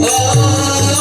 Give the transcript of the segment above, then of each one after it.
Oh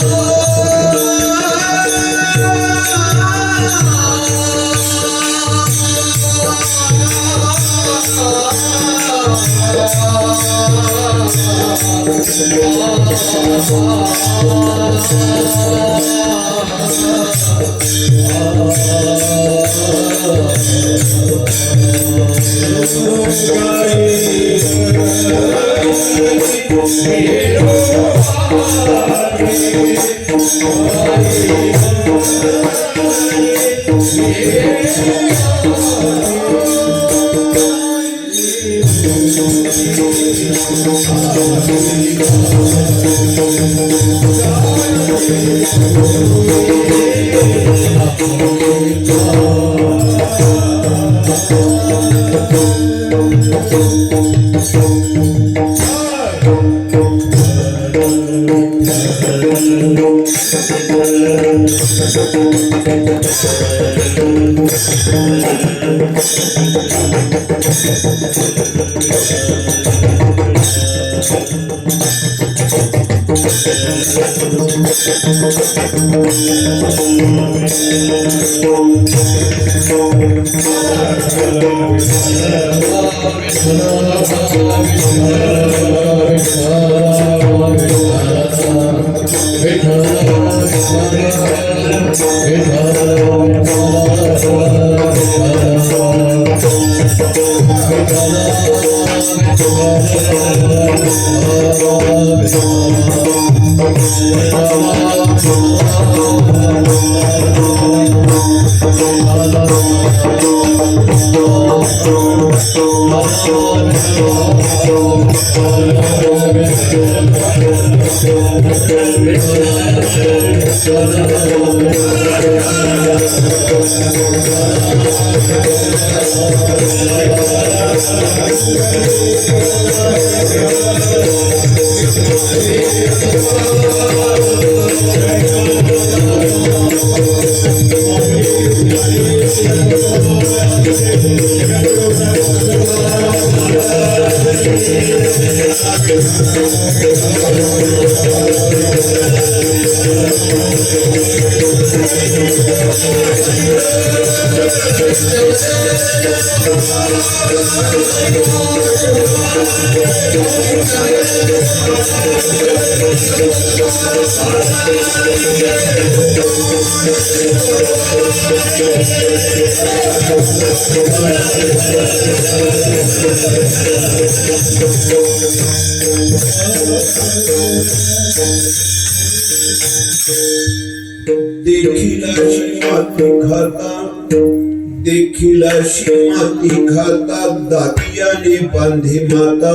देखिलाशी माती खाता दातियाने बांधे माता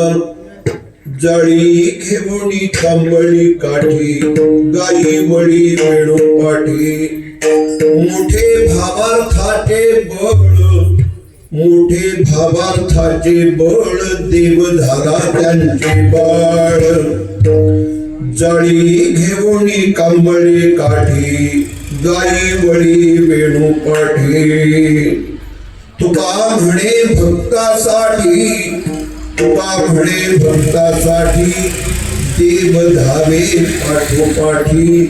जाळी घेवणी कांबळी काठी गाई वळी वेणू पाठी मोठे भावार्थाचे बळ देवधारा त्यांचे बाळ जाळी घेवणी कांबळी काठी गाई वळी वेणू पाठी तुका म्हणे भक्तासाठी देव धावे पाठोपाठी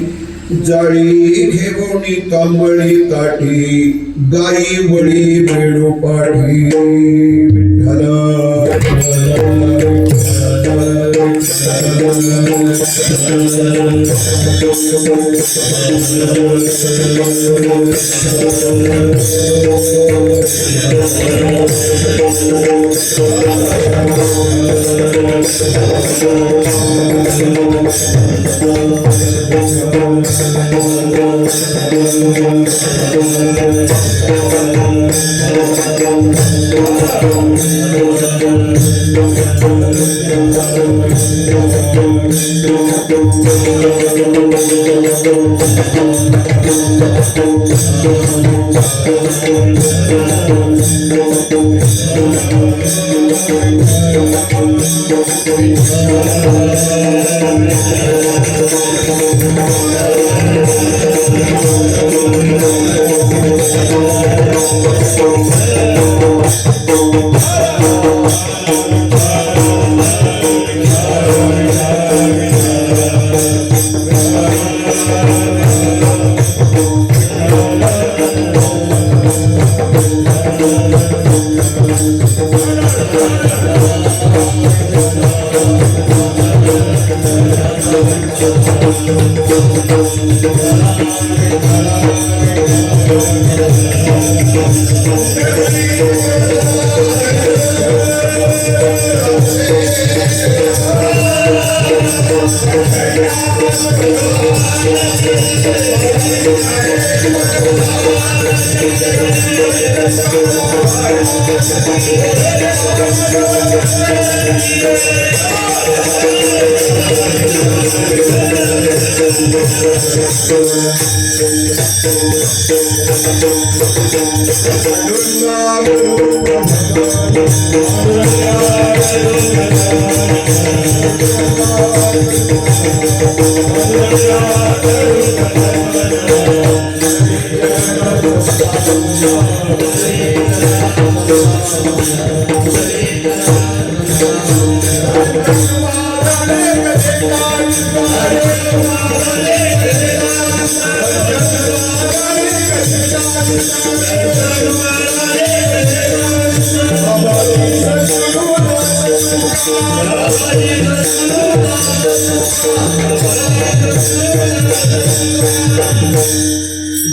जाळी घेवणी कांबळी काठी गाई वळी वेणू पाठी विठ्ठल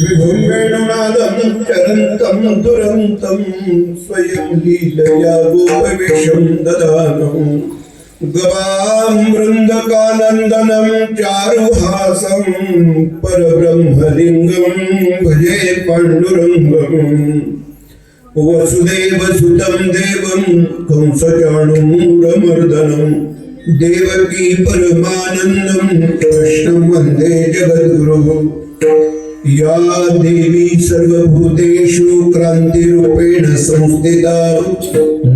विभुं वेणुनादं चरन्तं दुरन्तं स्वयं लीलया गोपवेशं ददानं गवां वृन्दकानन्दनं चारुहासं परब्रह्मलिङ्गं भजे पाण्डुरङ्गम् वसुदेवसुतं देवं कंसचाणूरमर्दनं देवकी परमानन्दं कृष्णं वन्दे जगद्गुरुः या देवी सर्वभूतेषु क्रान्तिरूपेण संस्थिता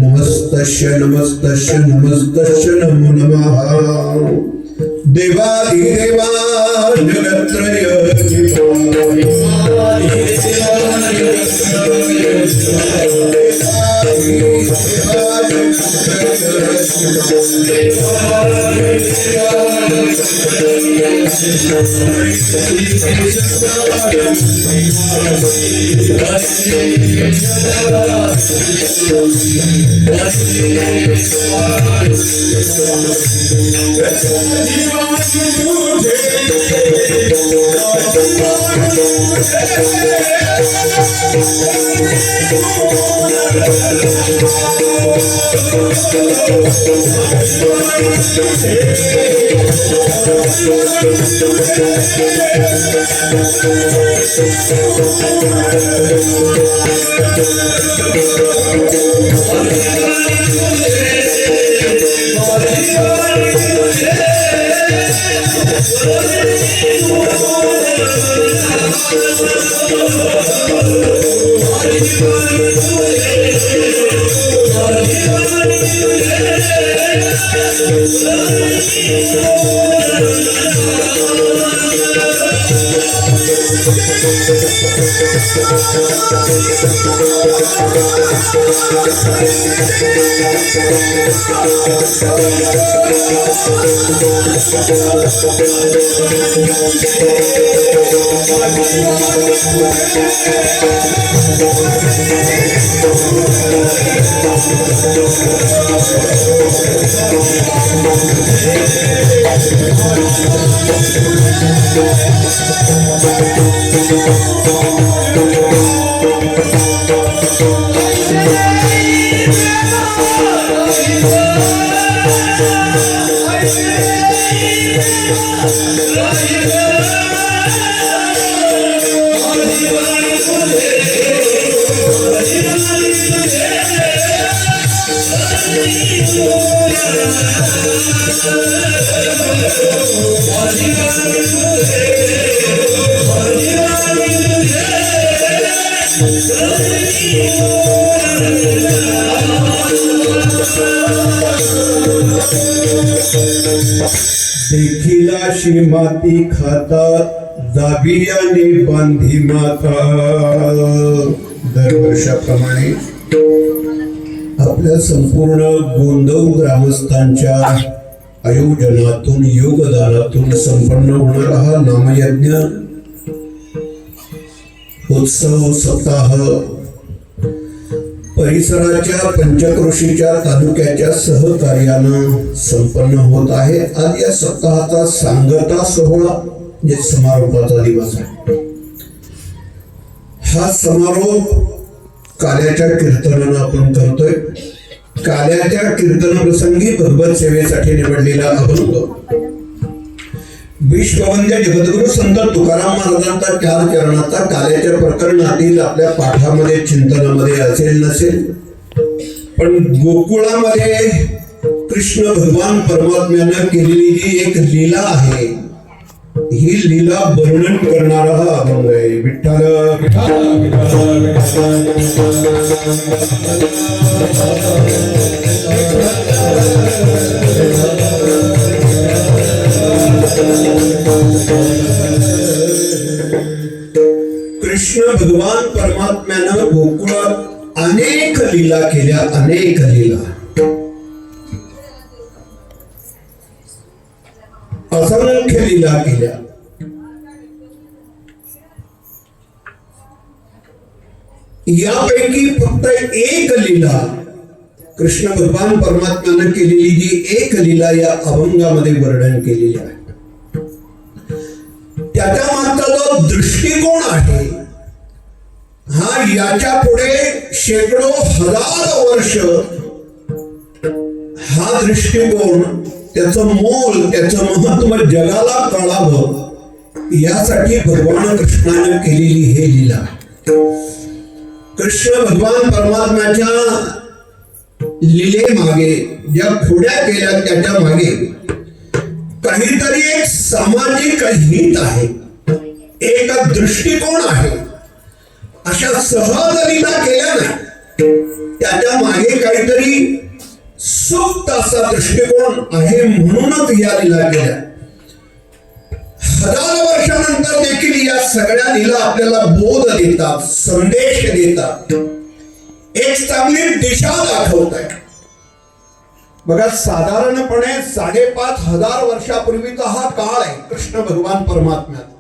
नमस्तस्य नमस्तस्य नमस्तस्य नमो नमः देवादिदेवा जगत्त्रय देखिलाशी माती खाता दाबियाने बांधी माता. दरवर्षाप्रमाणे आपल्या संपूर्ण गोंदव ग्रामस्थांच्या आयोजनातून योगदानातून संपन्न होणारा हा नामयज्ञ उत्सव सप्ताह परिसराच्या पंचक्रोशीच्या तालुक्याच्या सहकार्यानं संपन्न होत आहे. आज या सप्ताहाचा सांगता सोहळा जे समारोपाचा दिवस आहे. हा समारोप काल्याच्या कीर्तनानं आपण करतोय. काल्याच्या कीर्तन प्रसंगी भगवत सेवेसाठी निवडलेला अभंग विश्ववंद्य जगद्गुरु संत तुकाराम महाराजांचा 4 चरणाचा काल्याच्या प्रकरणातील आपल्या पाठामध्ये चिंतनामध्ये असेल नसेल, पण गोकुळामध्ये कृष्ण भगवान परमात्म्यानं केलेली जी एक लीला आहे, ही लीला वर्णन करणारा हा अभंग आहे. विठ्ठल कृष्ण भगवान परमात्म्यानं गोकुळात अनेक लीला केल्या. अनेक लीला, असंख्य लीला केल्या. यापैकी फक्त एक लीला, कृष्ण भगवान परमात्म्यानं केलेली जी एक लीला या अभंगामध्ये वर्णन केलेली आहे. त्याच्या मागचा जो दृष्टिकोन आहे, हा याच्या पुढे शेकडो हजार वर्ष हा दृष्टिकोन, त्याचं मोल, त्याचं महत्व जगाला कळावं यासाठी भगवान कृष्णाने केलेली हे लीला. कृष्ण भगवान परमात्म्याच्या लीले मागे ज्या खोड्या केल्या त्याच्या मागे काहीतरी एक सामाजिक हित आहे, एक दृष्टिकोन आहे. अशा सहज लीला केल्या नाही, त्याच्या मागे काहीतरी सुप्त असा दृष्टिकोन आहे, म्हणूनच या लीला केल्या. हजारो वर्षानंतर देखील या सगळ्या लीला आपल्याला बोध देतात, संदेश देतात, एक चांगली दिशा दाखवत आहे. बघा, साधारणपणे 5,500 वर्षापूर्वीचा हा काळ आहे. कृष्ण भगवान परमात्म्याचा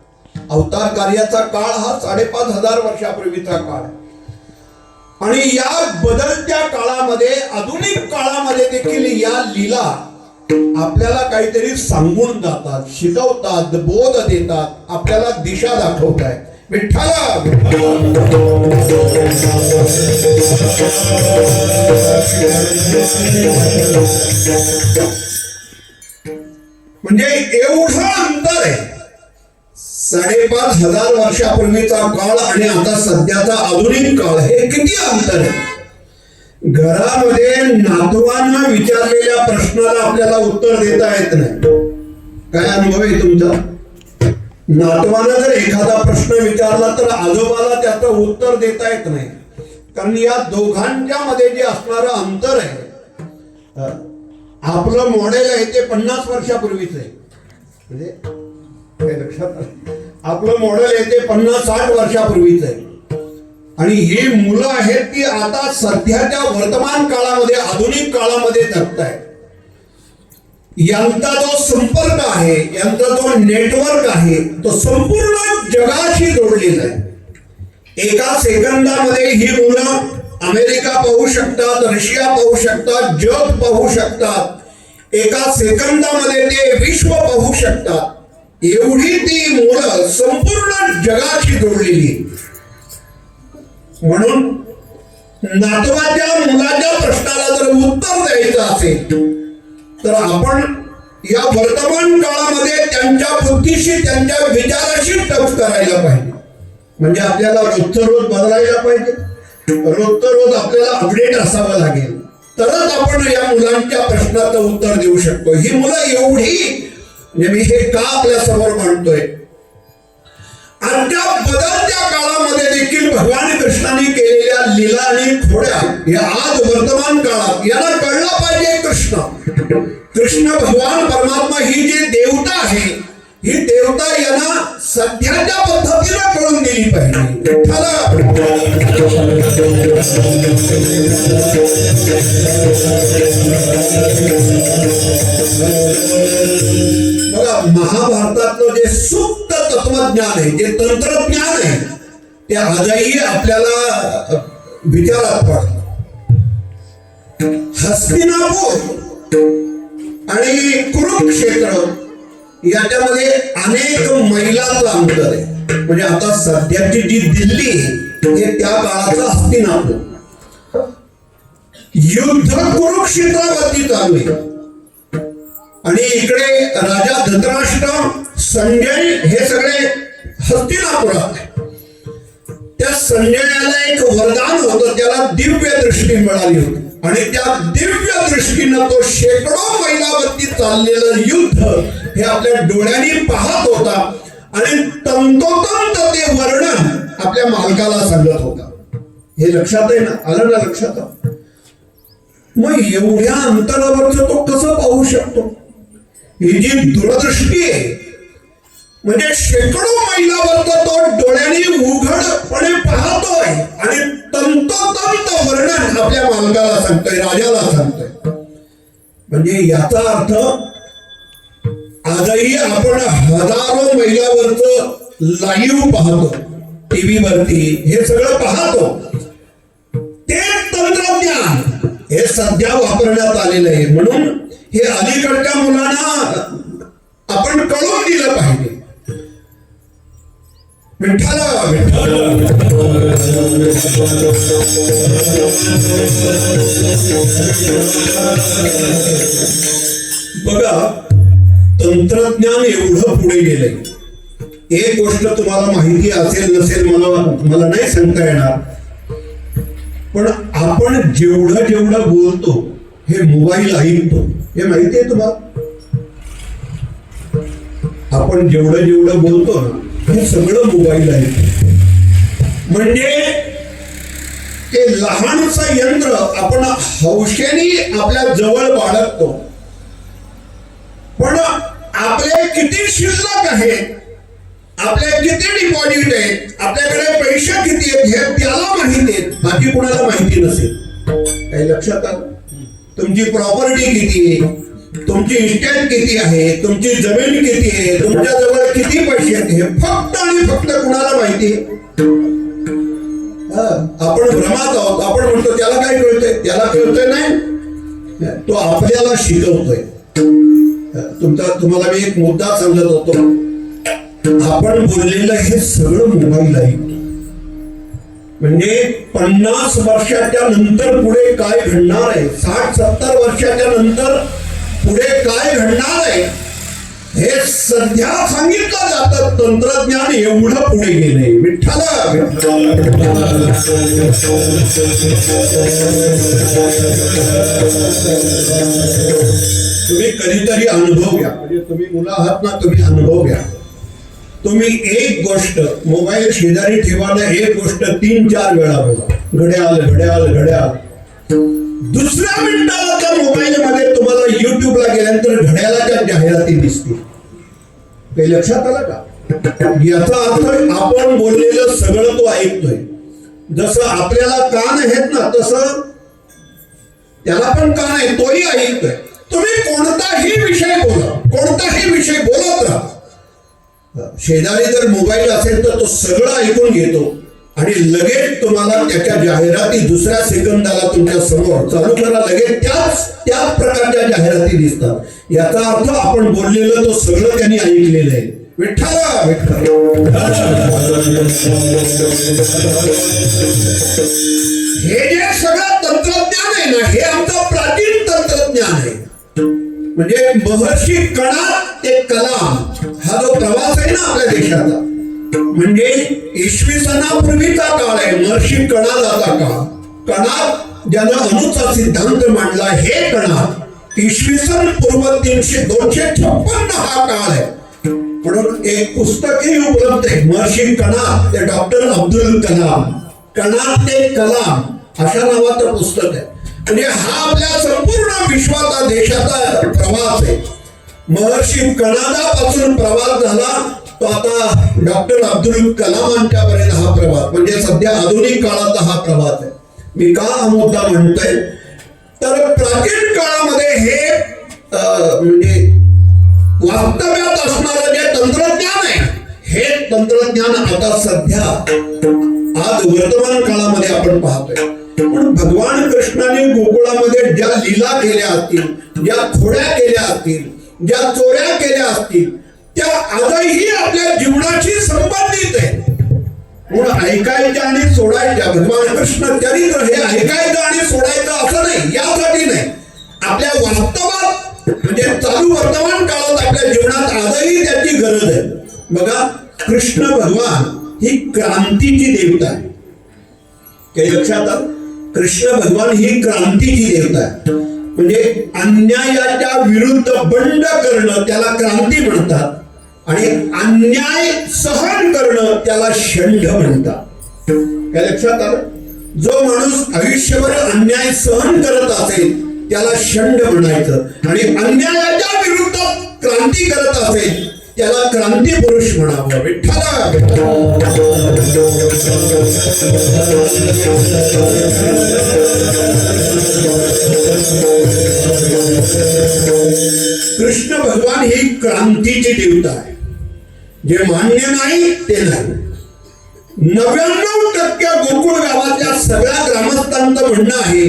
अवतार कार्याचा काळ हा 5,500 वर्षापूर्वीचा काळ आहे. आणि या बदलत्या काळामध्ये, आधुनिक काळामध्ये देखील या लीला आपल्याला काहीतरी सांगून जातात, शिकवतात, बोध देतात, आपल्याला दिशा दाखवतात. विठ्ठला म्हणजे एवढं अंतर आहे. 5,500 वर्षापूर्वीचा काळ आणि आता सध्याचा आधुनिक काळ, हे किती अंतर आहे. घरामध्ये नातवांना विचारलेल्या प्रश्नाला आपल्याला उत्तर देता येत नाही. काय अनुभव आहे तुमचा? नातवानं जर एखादा प्रश्न विचारला तर आजोबाला त्याचं उत्तर देता येत नाही, कारण या दोघांच्या मध्ये जे असणारं अंतर आहे. आपलं मॉडेल आहे ते 50 वर्षापूर्वीच आहे. म्हणजे काय लक्षात, आपलं मॉडेल आहे ते 50-60 वर्षापूर्वीच आहे. आणि ही मुलं आहेत ती आता सध्याच्या वर्तमान काळामध्ये, आधुनिक काळामध्ये जगतायत. यांचा जो संपर्क आहे, यांचा जो नेटवर्क आहे, तो संपूर्ण जगाशी जोडलेला आहे. एका सेकंदामध्ये ही मुलं अमेरिका पाहू शकतात, रशिया पाहू शकतात, जग पाहू शकतात. एका सेकंदामध्ये ते विश्व पाहू शकतात. एवढी ती मुलं संपूर्ण जगाशी जोडलेली. म्हणून नातवाच्या मुलाच्या प्रश्नाला जर उत्तर द्यायचं असेल तर आपण या वर्तमान काळामध्ये त्यांच्या बुद्धीशी, त्यांच्या विचाराशी टच करायला पाहिजे. म्हणजे आपल्याला रोजचं रोज बदलायला पाहिजे, रोजचं रोज आपल्याला अपडेट असावं लागेल, तरच आपण या मुलांच्या प्रश्नाचं उत्तर देऊ शकतो. ही मुलं एवढी, म्हणजे मी हे का आपल्या समोर मांडतोय, आजच्या बदलत्या काळामध्ये देखील भगवान कृष्णाने केलेल्या लीला आणि खोड्या या आज वर्तमान काळात यांना कळलं पाहिजे. कृष्ण भगवान परमात्मा ही जी देवता आहे, ही देवता यांना सध्याच्या पद्धतीने कळून दिली पाहिजे. विठ्ठला बघा, महाभारतातलं जे सुप्त तत्वज्ञान आहे, जे तंत्रज्ञान आहे, ते आजही आपल्याला विचारात पडतं. हस्तिनापूर आणि कुरुक्षेत्र याच्यामध्ये अनेक मैलाचं अंतर आहे. म्हणजे आता सध्याची जी दिल्ली हे त्या काळाचं हस्तिनापूर. युद्ध कुरुक्षेत्रावरती चालू आहे आणि इकडे राजा धृतराष्ट्र, संजय हे सगळे हस्तिनापुरात आहे. त्या संजयाला एक वरदान होतं, त्याला दिव्य दृष्टी मिळाली होती आणि त्या दिव्य दृष्टीनं तो शेकडो मैलावरती चाललेलं युद्ध हे आपल्या डोळ्यांनी पाहत होता आणि तंतोतंत ते वर्णन आपल्या मालकाला सांगत होता. हे लक्षात आहे ना? आलं ना लक्षात? मग एवढ्या अंतरावरच तो कसं पाहू शकतो? ही जी दूरदृष्टी आहे, म्हणजे शेकडो मैलावरचा तो डोळ्यांनी उघडपणे पाहतोय आणि तंतोतंत वर्णन आपल्या मालकाला सांगतोय, राजाला सांगतोय. म्हणजे याचा अर्थ आजही आपण हजारो मैलावरच लाईव्ह पाहतो, टीव्ही वरती हे सगळं पाहतो. ते तंत्रज्ञान हे सध्या वापरण्यात आलेलं आहे. म्हणून हे अलीकडच्या मुलांना आपण कळून दिलं पाहिजे. विठ्ठल बघा, तंत्रज्ञान एवढं पुढे गेलंय. एक गोष्ट तुम्हाला माहिती असेल नसेल मला नाही सांगता येणार, पण आपण जेवढं बोलतो हे मोबाईल ऐकतो. हे माहिती आहे तुम्हाला? आपण जेवढं बोलतो ना, हे सगळं मोबाईल ऐकतो. म्हणजे ते लहानसं यंत्र आपण हौशेने आपल्या जवळ बाळगतो, पण आपले किती शिल्लक आहेत, आपले किती डिपॉझिट आहेत, आपल्याकडे पैसे किती आहेत हे त्याला माहिती आहेत, बाकी कुणाला माहिती नसेल. काही लक्षात आलं? तुमची प्रॉपर्टी किती आहे, तुमची इस्टेट किती आहे, तुमची जमीन किती आहे, तुमच्या जवळ किती पैसे आहेत हे फक्त आणि फक्त कुणाला माहिती आहे? आपण भ्रमात आहोत. आपण म्हणतो त्याला काय कळतंय, त्याला कळतंय नाही, तो आपल्याला शिकवतोय. तुम्हाला मी एक मुद्दा सांगत होतो. आपण बोललेलं हे सगळं मोबाईल आहे. म्हणजे 50 वर्षाच्या नंतर पुढे काय घडणार आहे, 60-70 वर्षाच्या नंतर पुढे काय घडणार आहे हे सध्या सांगितलं जातं. तंत्रज्ञान एवढं पुढे गेलंय. विठ्ठल तुम्ही कधीतरी अनुभव घ्या. म्हणजे तुम्ही मुलं आहात ना, तुम्ही अनुभव घ्या. तुम्ही एक गोष्ट मोबाईल शेजारी ठेवायला एक गोष्ट 3-4 वेळा बोला, घड्याळ घड्याळ घड्याळ. दुसऱ्या मिनिटाला त्या मोबाईल मध्ये तुम्हाला युट्यूबला गेल्यानंतर घड्याळाच्या जाहिराती दिसतील. काही लक्षात आलं का? याचा अर्थ आपण बोललेलं सगळं तो ऐकतोय. जसं आपल्याला कान आहेत ना, तसं त्याला पण कान आहे, तोही ऐकतोय. तुम्ही कोणताही विषय बोला, कोणताही विषय बोलत राहा. शेजारी जर मोबाईल असेल तर तो सगळं ऐकून घेतो आणि लगेच तुम्हाला त्याच्या जाहिराती दुसऱ्या सेकंदाला तुमच्या समोर चालू करा, लगेच त्याच प्रकारच्या जाहिराती दिसतात. याचा अर्थ आपण बोललेलं तो सगळं त्यांनी ऐकलेलं आहे. विठ्ठल विठ्ठल. हे जे सगळं तंत्रज्ञान आहे ना, हे आमचं प्राचीन तंत्रज्ञान आहे. म्हणजे महर्षी कणाद ते कलाम हा जो प्रवास आहे ना आपल्या देशाचा, म्हणजे इसवी सनापूर्वीचा काळ आहे. महर्षी कणादाचा काळ. कणाद ज्यानं अणूचा सिद्धांत मांडला, हे कणाद इसवी सन पूर्व 256 हा काळ आहे. म्हणून एक पुस्तकही उपलब्ध आहे, महर्षी कणाद ते डॉक्टर अब्दुल कलाम. कणाद ते कलाम अशा नावाचं पुस्तक आहे. म्हणजे हा आपल्या संपूर्ण विश्वाचा देशाचा प्रवास आहे. महर्षी कणादापासून प्रवास झाला तो आता डॉक्टर अब्दुल कलामांच्या पर्यंत हा प्रवास, म्हणजे सध्या आधुनिक काळाचा हा प्रवास आहे. मी का हा मुद्दा म्हणतोय, तर प्राचीन काळामध्ये हे म्हणजे वास्तव्यात असणारं जे तंत्रज्ञान आहे, हे तंत्रज्ञान आता सध्या आज वर्तमान काळामध्ये आपण पाहतोय. पण भगवान कृष्णाने गोकुळामध्ये ज्या लीला केल्या असतील, ज्या खोड्या केल्या असतील, ज्या चोऱ्या केल्या असतील, त्या आजही आपल्या जीवनाशी संबंधित आहे. म्हणून ऐकायच्या आणि सोडायच्या, भगवान कृष्ण चरित्र हे ऐकायचं आणि सोडायचं असं नाही, यासाठी नाही, आपल्या वास्तवात म्हणजे चालू वर्तमान काळात आपल्या जीवनात आजही त्याची गरज आहे. बघा, कृष्ण भगवान ही क्रांतीची देवता आहे. काही लक्षात आलं? कृष्ण भगवान ही क्रांतीची देवता आहे. म्हणजे अन्यायाच्या विरुद्ध बंड करणं त्याला क्रांती म्हणतात, आणि अन्याय सहन करणं त्याला षंढ म्हणतात. काय लक्षात आलं? जो माणूस आयुष्यभर अन्याय सहन करत असेल त्याला षंढ म्हणायचं, आणि अन्यायाच्या विरुद्ध क्रांती करत असेल त्याला क्रांती पुरुष म्हणावं. विठ्ठला कृष्ण भगवान ही क्रांतीची देवता आहे. जे मान्य नाही ते नाही. 99% गोकुळ गावातल्या सगळ्या ग्रामस्थांचं म्हणणं आहे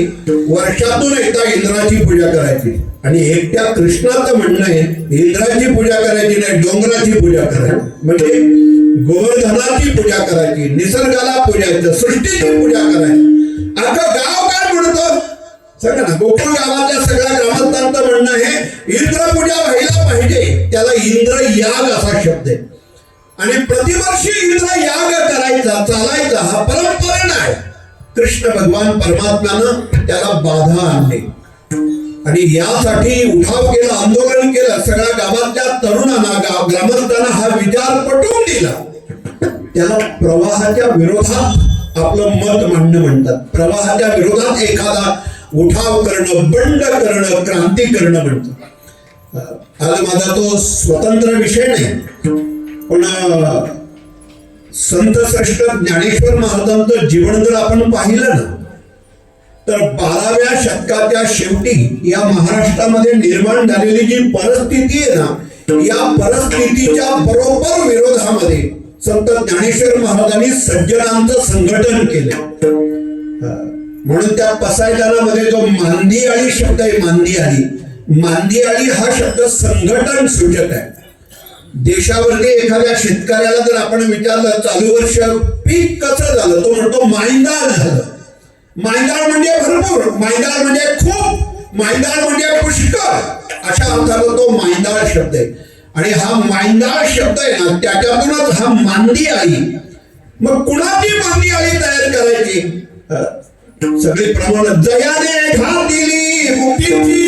वर्षातून एकदा इंद्राची पूजा करायची, आणि एकट्या कृष्णाचं म्हणणं आहे इंद्राची पूजा करायची नाही, डोंगराची पूजा करायची. म्हणजे गोवर्धनाची पूजा करायची, निसर्गाला पूजायचं, सृष्टीची पूजा करायची. अख्खं गाव काय म्हणतं सांगा ना? गोकुळ गावातल्या सगळ्या ग्रामस्थांचं म्हणणं आहे इंद्र पूजा व्हायला पाहिजे, त्याला इंद्र याग असा शब्द आहे. आणि प्रतिवर्षी इंद्र याग करायचा, चालायचा हा परंपरा आहे. कृष्ण भगवान परमात्म्यानं त्याला बाधा आणली आणि यासाठी उठाव केला, आंदोलन केलं. सगळ्या गावातल्या तरुणांना, ग्रामस्थांना हा विचार पटवून दिला. त्याला प्रवाहाच्या विरोधात आपलं मत मांडणं म्हणतात. प्रवाहाच्या विरोधात एखादा उठाव करणं, बंड करणं, क्रांती करणं म्हणतात. आज माझा तो स्वतंत्र विषय नाही, पण संत श्रेष्ठ ज्ञानेश्वर महाराजांचं जीवन जर आपण पाहिलं ना, तर 12व्या शतकाच्या शेवटी या महाराष्ट्रामध्ये निर्माण झालेली जी परिस्थिती आहे ना, या परिस्थितीच्या बरोबर विरोधामध्ये संत ज्ञानेश्वर महाराजांनी सज्जनांचं संघटन केलं. म्हणून त्या पसायदानामध्ये जो मांदियाळी शब्द आहे, मांदियाळी हा शब्द संघटन सूचक आहे. देशावरती एखाद्या शेतकऱ्याला जर आपण विचारलं चालू वर्ष पीक कसं झालं, तो म्हणतो मायंदाळ झालं. मायंदाळ म्हणजे भरपूर, मायंदाळ म्हणजे खूप, मायंदाळ म्हणजे पुष्कळ, अशा अर्थाला तो मायंदाळ शब्द आहे. आणि हा मायंदाळ शब्द आहे ना, त्याच्यातूनच हा मांदियाळी. मग कुणाची मांदियाळी तयार करायची? सगळी प्रमाण जयाने घातली मुक्तीची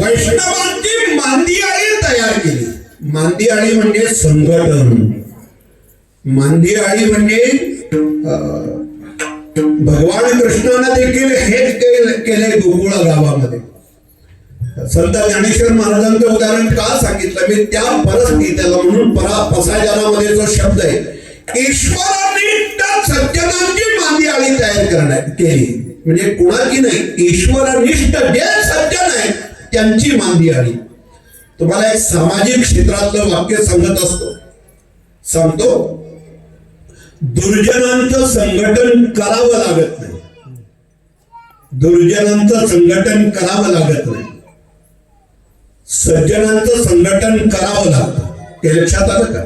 वैष्णवांची मांदियाळी तयार केली. मांदियाळी म्हणजे संघटन, मांदियाळी म्हणजे भगवान कृष्णाने देखील हेच केले गोकुळा गावामध्ये. संत ज्ञानेश्वर महाराजांचं उदाहरण का सांगितलं मी? त्या परिस्थितीला म्हणून पसायदानामध्ये जो शब्द आहे, ईश्वरनिष्ठ सज्जनांची मांदियाळी तयार करण्यात केली. म्हणजे कुणाची नाही, ईश्वरनिष्ठ जे सज्जन आहेत त्यांची मांदियाळी. तुम्हाला एक सामाजिक क्षेत्रातलं वाक्य सांगतो, दुर्जनांचं संघटन करावं लागत नाही. दुर्जनांचं संघटन करावं लागत नाही, सज्जनांचं संघटन करावं लागतं. हे लक्षात आलं का?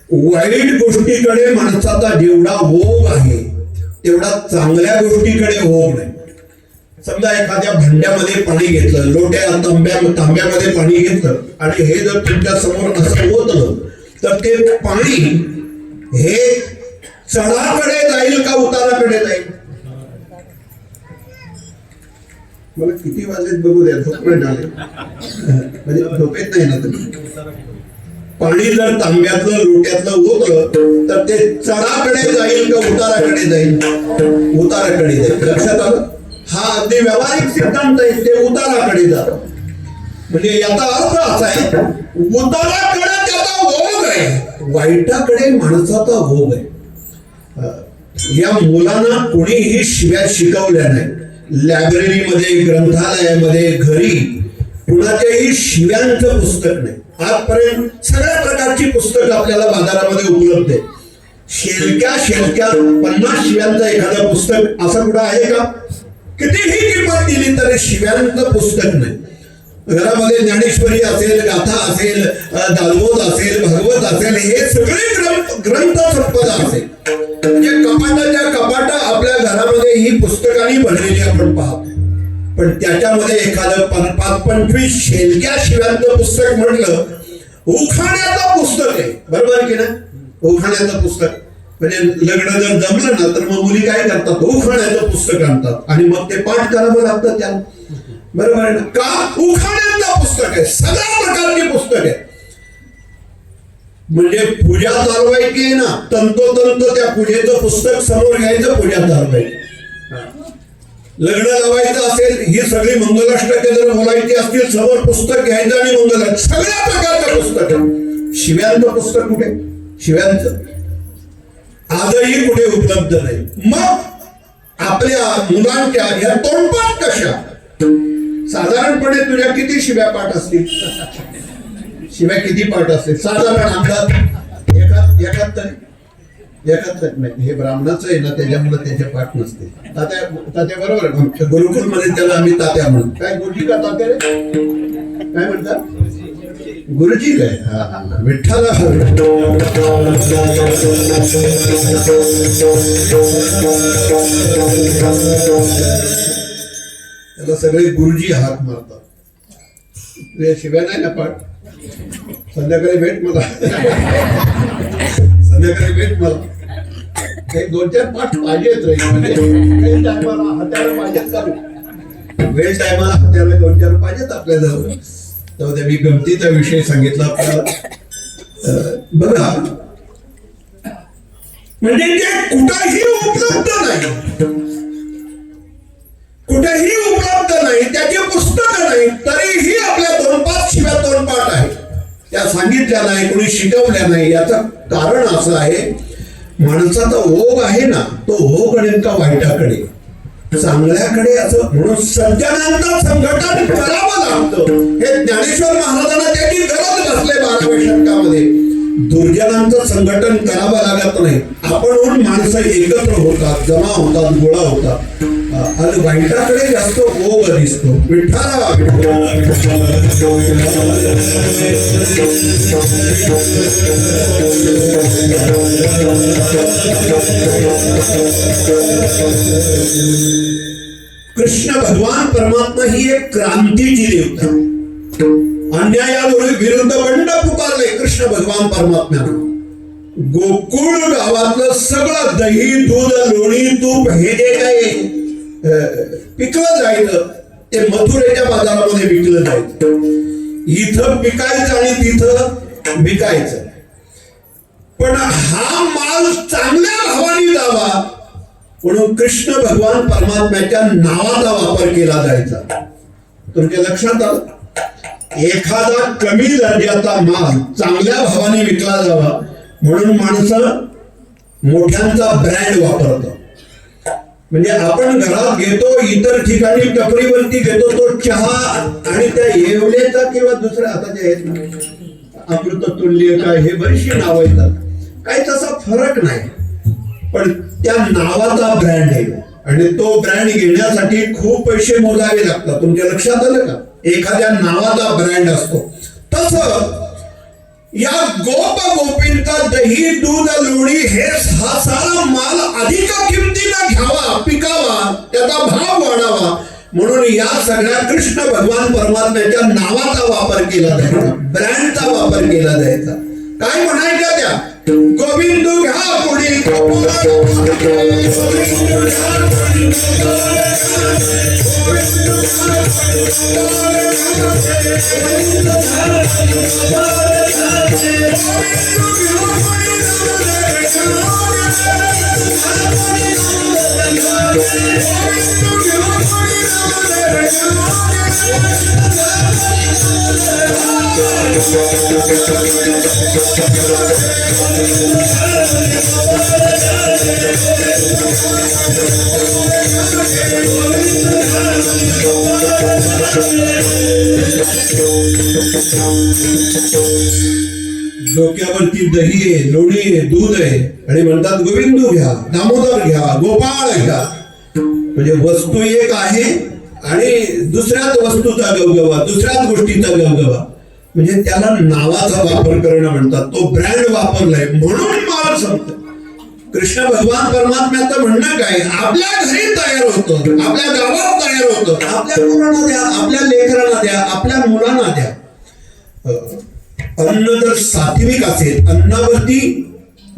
वाईट गोष्टीकडे माणसाचा जेवढा ओघ आहे तेवढा चांगल्या गोष्टीकडे ओघ नाही. समजा एखाद्या भांड्यामध्ये पाणी घेतलं, तांब्यामध्ये पाणी घेतलं, आणि हे जर तुमच्या समोर असं होतं तर ते पाणी हे चढाकडे जाईल का उताराकडे जाईल? मला किती वाजलेत बघू द्या, झोपेत आले म्हणजे झोपेत नाही ना तुम्ही. पाणी जर तांब्यातलं लोट्यातलं उतरलं तर ते चढाकडे जाईल का उताराकडे जाईल? उताराकडे जाईल. लक्षात आलं? हा अगदी व्यावहारिक सिद्धांत आहे. ते उताराकडे जातं. म्हणजे याचा अर्थ असा आहे, उताराकडे त्याचा ओघ आहे, वाईटाकडे माणसाचा ओघ आहे. या मुलांना कोणीही शिव्या शिकवल्या नाही. लायब्ररीमध्ये, ग्रंथालयामध्ये, घरी कुणाच्याही शिव्यांचं पुस्तक नाही. आजपर्यंत सगळ्या प्रकारची पुस्तकं आपल्याला बाजारामध्ये उपलब्ध आहे. शेलक्या 50 शिव्यांचं एखादं पुस्तक असं कुठं आहे का? कितीही किंमत दिली तरी शिव्यांचं पुस्तक नाही. घरामध्ये ज्ञानेश्वरी असेल, गाथा असेल, दालबोध असेल, भागवत असेल, हे सगळे ग्रंथ संपदा असेल. म्हणजे कपाटाच्या कपाट आपल्या घरामध्ये ही पुस्तकांनी भरलेली आपण पाहतो. पण त्याच्यामध्ये एखादं 5-25 शेलक्या शिव्यांचं पुस्तक म्हटलं, उखाण्याचं पुस्तक आहे. बरोबर की ना? उखाण्याचं पुस्तक म्हणजे लग्न जर जमलं ना तर मग मुली काय करतात? उखाण्याचं पुस्तक आणतात आणि मग ते पाठ करावं लागतं त्याला. बरोबर आहे ना? का? उखाण्याचं पुस्तक आहे. सगळ्या प्रकारची पुस्तक आहे. म्हणजे पूजा चालवायची आहे ना, तंतोतंत त्या पूजेचं पुस्तक समोर घ्यायचं, पूजा चालवायची. लग्न लावायचं असेल, ही सगळी मंगलाष्टके जर बोलायची असतील, समोर पुस्तक घ्यायचं आणि मंगल. सगळ्या प्रकारचं पुस्तक आहे. शिव्यांचं पुस्तक कुठे? शिव्यांचं आजही कुठे उपलब्ध नाही. मग आपल्या मुलांच्या ह्या तोंडपाठ कशा? साधारणपणे तुझ्या किती शिव्या पाठ असतील? शिव्या किती पाठ असतील साधारण अंदाज? एकाच नाही. हे ब्राह्मणाचं आहे ना, त्याच्यामुळे त्याचे पाठ नसते. तात्या बरोबर आहे. गुरुकुल मध्ये त्याला आम्ही तात्या म्हणतो. काय गुरुजी का तात्या रे? काय म्हणतात? गुरुजी काय? हा विठ्ठला. त्याला सगळे गुरुजी हाक मारतात. तुझ्या शिव्या नाही ना पाठ? संध्याकाळी भेट मला. संध्याकाळी भेट मला. काही 2-4 पाठ पाहिजेत रे. म्हणजे वेळ टायमाला हाताला पाहिजेत का? वेळ टायमाला हाताला 2-4 पाहिजेत आपल्याजवळ. तेव्हा मी गमतीचा विषय सांगितला आपल्याला. बघा, म्हणजे ते कुठेही उपलब्ध नाही. कुठेही उपलब्ध नाही. त्याची पुस्तकं नाही, तरीही आपल्या 2-5 शिव्या तोंडपाठ आहेत. त्या सांगितल्या नाही, कोणी शिकवल्या नाही. याचं कारण असं आहे, माणसाचा ओघ आहे ना, तो ओघ नेमका वाईटाकडे, चांगल्याकडे. असं म्हणून सज्जनांचं संघटन करावं लागतं. हे ज्ञानेश्वर महाराजांना त्याची गरज नसले 12व्या शतकामध्ये. दुर्जनांचं संघटन करावं लागत नाही. आपण माणसं एकत्र होतात, जमा होतात, गोळा होतात. आणि वाईटाकडे जास्त ओघ दिसतो. विठ्ठला कृष्ण भगवान परमात्मा ही एक क्रांतीची देवता. अन्यायाविरुद्ध बंड पुकारले कृष्ण भगवान परमात्म्यानं. गोकुळ गावातलं सगळं दही, दूध, लोणी, तूप हे जे काही पिकलं जायचं ते मथुरेच्या बाजारामध्ये विकलं जायचं. इथं पिकायचं आणि तिथं विकायचं. पण हा माल चांगल्या भावाने जावा म्हणून कृष्ण भगवान परमात्म्याच्या नावाचा वापर केला जायचा. तुमच्या लक्षात आलं? एखादा कमी दर्जाचा माल चांगल्या भावाने विकला जावा म्हणून माणसं मोठ्यांचा ब्रँड वापरतात. म्हणजे आपण घरात घेतो, इतर ठिकाणी टपरीवरती घेतो तो चहा, आणि त्या येवलेचा किंवा दुसऱ्या हाताच्या आहेत अमृततुल्य काय, हे बरीचशी नाव येतात. काही तसा फरक नाही, पण त्या नावाचा ब्रँड आहे आणि तो ब्रँड घेण्यासाठी खूप पैसे मोजावे लागतात. तुमच्या लक्षात आलं का? एखाद्या नावाचा ब्रँड असतो. तसं या गोप गोपींचा दही, दूध, लोणी हे हा सारा माल अधिक किमतीला घ्यावा, पिकावा, त्याचा भाव वाढावा म्हणून या सगळ्या कृष्ण भगवान परमात्म्याच्या नावाचा वापर केला जायचा, ब्रँडचा वापर केला जायचा. काय म्हणायचं त्या? गोविंद घ्या पुढे, डोक्यावरती दही आहे, लोणी आहे, दूध आहे आणि म्हणतात गोविंदू घ्या, दामोदर घ्या, गोपाळ घ्या. म्हणजे वस्तू एक आहे आणि दुसऱ्याच वस्तूचा गवगवा, दुसऱ्याच गोष्टीचा गवगवा. म्हणजे त्याला नावाचा वापर करणं म्हणतात. तो ब्रँड वापरलाय म्हणून माल संपत. कृष्ण भगवान परमात्म्याचं म्हणणं काय, आपल्या घरी तयार होतं, आपल्या गावात तयार होतं, आपल्या मुलांना द्या, आपल्या लेकरांना द्या, आपल्या मुलांना द्या. अन्न जर सात्विक असेल, अन्नावरती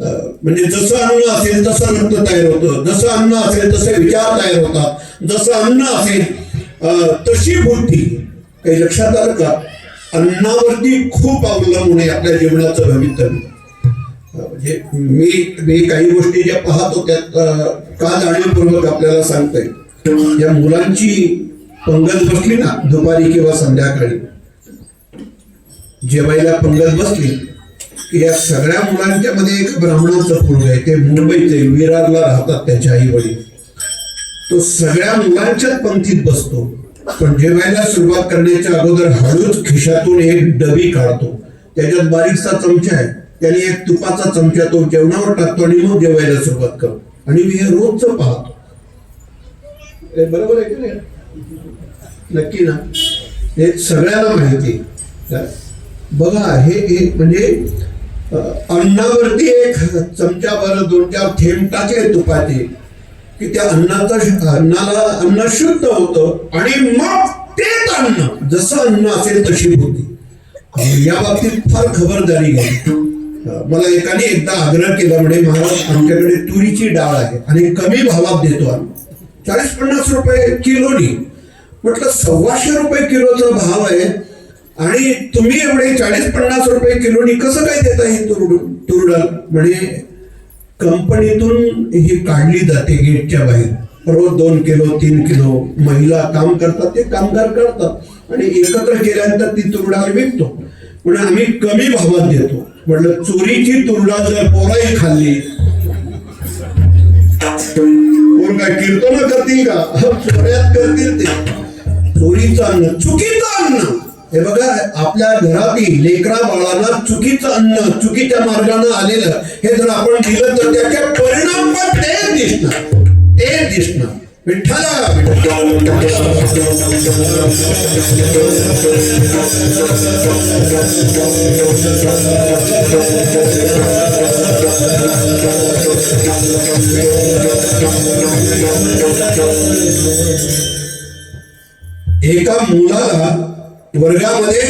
म्हणजे जसं अन्न असेल तसं रक्त तयार होतं, जसं अन्न असेल तसे विचार तयार होतात, जसं अन्न असेल तशी बुद्धी. काही लक्षात आलं का? अन्नावरती खूप अवलंबून आहे आपल्या जीवनाचं भवितव्य. म्हणजे मी काही गोष्टी ज्या पाहतो त्यात का जाणीवपूर्वक आपल्याला सांगतोय. या मुलांची पंगत बसली ना दुपारी किंवा संध्याकाळी, जेवायला पंगत बसली की या सगळ्या मुलांच्या मध्ये एक ब्राह्मणाचं पोरग आहे, ते मुंबईचे विरारला राहतात त्याचे आई वडील. तो सगळ्या मुलांच्याच पंक्तीत बसतो, पण जेवायला सुरुवात करण्याच्या अगोदर हळूच खिशातून एक डबी काढतो, त्याच्यात बारीकसा चमचा आहे, त्याने एक तुपाचा चमचा तो जेवणावर टाकतो आणि मग जेवायला सुरुवात करतो. आणि मी हे रोजच पाहतो. बरोबर आहे की नाही? नक्की ना? हे सगळ्यांना माहिती. बघा हे म्हणजे अन्नावरती एक चमचाभर 2-4 थेंब टाके तुपाचे की त्या अन्नाला अन्न शुद्ध होतं आणि मग तेच अन्न, जसं अन्न असेल तशी होती. या बाबतीत फार खबरदारी घ्यावी. मला एकाने एकदा आग्रह केला, म्हणे महाराज आमच्याकडे तुरीची डाळ आहे आणि कमी भावात देतो आम्ही, 40-50 रुपये किलोनी. म्हटलं 125 रुपये किलोचा भाव आहे आणि तुम्ही एवढे 40-50 रुपये किलोनी कसं काय देता ही तूर डाळ? म्हणे कंपनीतून ही काढली जाते गेटच्या बाहेर, रोज 2 किलो 3 किलो महिला काम करतात, ते कामगार करतात आणि एकत्र केल्यानंतर ती तूर डाळ विकतो. म्हणजे आम्ही कमी भावात देतो. म्हटलं चोरीची तूर डाळ जर पोराही खाल्ली कोण काय कीर्तन करतील का? चोऱ्यात करतील ते. चोरीचं अन्न, चुकीचं अन्न. हे बघा, आपल्या घरातील लेकरा बाळांना चुकीचं अन्न, चुकीच्या मार्गाने आलेलं हे जर आपण दिलं तर त्याचे परिणाम पण तेच दिसणार. विठ्ठला एका मुलाला वर्गामध्ये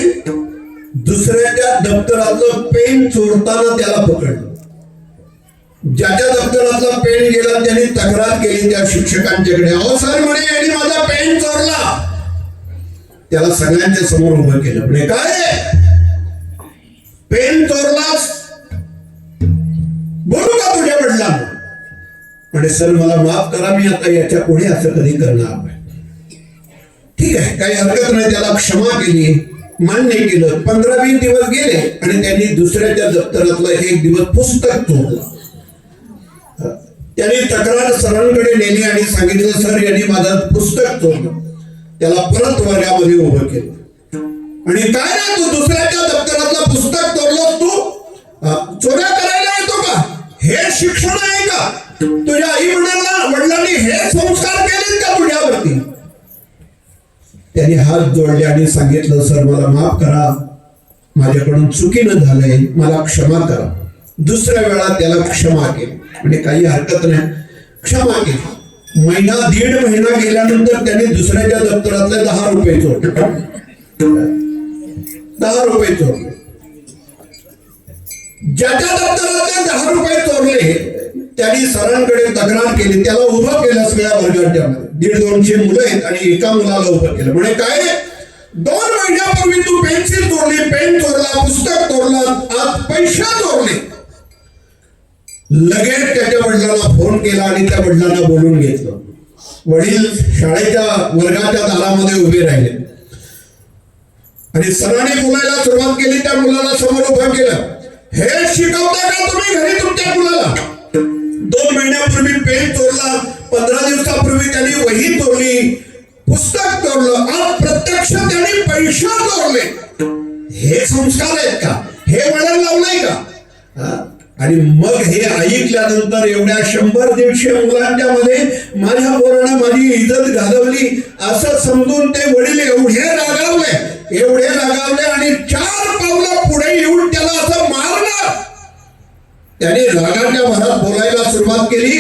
दुसऱ्याच्या दप्तरातलं पेन चोरताना त्याला पकडलं. ज्याच्या दप्तरातला पेन गेला त्याने तक्रार केली त्या शिक्षकांच्याकडे. अहो सर म्हणे यांनी माझा पेन चोरला. त्याला सगळ्यांच्या समोर उभं केलं. म्हणे काय पेन चोरलास, बोलू का तुझ्या वडिलांना? म्हणे सर मला माफ करा, मी आता याच्या पुढे असं कधी करणार नाही. ठीक आहे, काही हरकत नाही. त्याला क्षमा केली, मान्य केलं. 15-20 दिवस गेले आणि त्यांनी दुसऱ्याच्या दप्तरातलं एक दिवस पुस्तक चोरलं. त्यांनी तक्रार सरांकडे नेली आणि सांगितलं सर यांनी माझं पुस्तक चोरलं. त्याला परत वर्गामध्ये उभं केलं आणि काय ना तू दुसऱ्याच्या दप्तरातलं पुस्तक चोरलं, तू चोऱ्या करायला येतो का? हे शिक्षण आहे का? तुझ्या आई वडिलांनी हे संस्कार केले का तुझ्यावरती? त्यांनी हात जोडले आणि सांगितलं सर मला माफ करा, माझ्याकडून चुकीनं झालंय, मला क्षमा करा. दुसऱ्या वेळा त्याला क्षमा केली. म्हणजे काही हरकत नाही, क्षमा केली. 1.5 महिना गेल्यानंतर त्याने दुसऱ्याच्या दप्तरातले 10 रुपये चोरले. 10 रुपये चोरले. ज्याच्या दप्तरातले 10 रुपये चोरले त्यांनी सरांकडे तक्रार केली. त्याला उभं केलं सगळ्या वर्गाच्या मध्ये. 150-200 मुलं आहेत आणि एका मुलाला उभं केलं. म्हणे काय 2 महिन्यापूर्वी तू पेन्सिल चोरली, पेन चोरला, पुस्तक चोरला, आज पैसे चोरले. लगेच त्याच्या वडिलांना फोन केला आणि त्या वडिलांना बोलून घेतलं. वडील शाळेच्या वर्गाच्या दारामध्ये उभे राहिले आणि सरांनी बोलायला सुरुवात केली. त्या मुलाला समोर उभं केलं. हे शिकवता का तुम्ही घरी तुमच्या मुलाला? 2 महिन्यापूर्वी पेन चोरला, 15 दिवसापूर्वी त्यांनी वही चोरली, पुस्तक चोरलं, आज प्रत्यक्ष त्यांनी पैसे चोरले. हे संस्कार आहेत का? हे वळण लावलंय का? आणि मग हे ऐकल्यानंतर एवढ्या 100-150 मुलांच्या मध्ये माझ्या पोरानं माझी इज्जत घालवली असं समजून ते वडील एवढे रागावले आणि 4 पावलं पुढे येऊन त्याला असं मारलं. त्याने रागाच्या भरात बोलायला सुरुवात केली.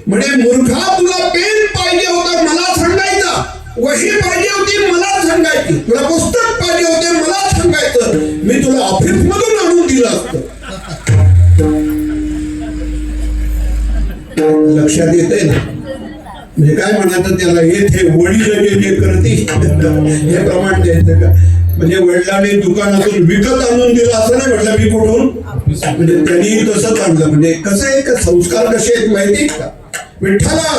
म्हणजे मूर्खा, तुला पेन पाहिजे होता मला सांगायचा, वही पाहिजे होती मला सांगायची, तुला पुस्तक पाहिजे होते मला सांगायचं, मी तुला ऑफिस मधून आणून दिलं असतं. लक्षात येतंय ना? म्हणजे काय म्हणायचं त्याला, हे वडील जे करते हे प्रमाण द्यायचं का? म्हणजे वडिलांनी दुकानातून विकत आणून दिलं असं नाही म्हटलं मी कुठून, म्हणजे त्यांनी तसंच आणलं. म्हणजे कसं आहे का, संस्कार कसे आहेत माहिती का? विठ्ठला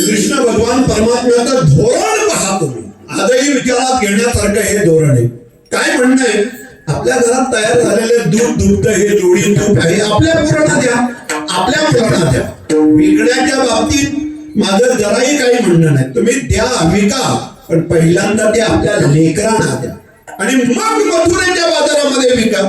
कृष्ण भगवान परमात्म्याचं धोरण पहा तुम्ही. आजही विचारात घेण्यासारखं हे धोरण आहे. काय म्हणणं आहे, आपल्या घरात तयार झालेले दूध दुग्ध हे जोडी तूप आहे, आपल्या पोरांना द्या, आपल्या मुलांना द्या. विकण्याच्या बाबतीत माझं जराही काही म्हणणं नाही. तुम्ही द्या, विका, पण पहिल्यांदा ते आपल्या लेकरांना द्या आणि मग मथुरेच्या बाजारामध्ये विका.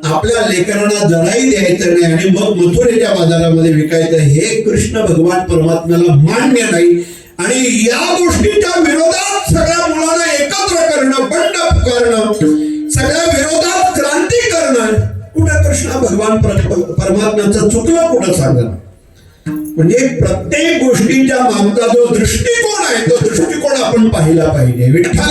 आपल्या लेकरांना जराही द्यायचं नाही आणि मग मथुरेच्या बाजारामध्ये विकायचं, हे कृष्ण भगवान परमात्म्याला मान्य नाही. आणि या गोष्टीच्या विरोधात सगळ्या मुलांना एकत्र करणं, बंड पुकारणं, सगळ्या विरोधात क्रांती करणं, कुठं कृष्ण भगवान परमात्म्याचं चुकलं कुठं सांगणं. म्हणजे प्रत्येक गोष्टीच्या मागचा जो दृष्टिकोन आहे तो दृष्टिकोन आपण पाहिला पाहिजे. विठ्ठला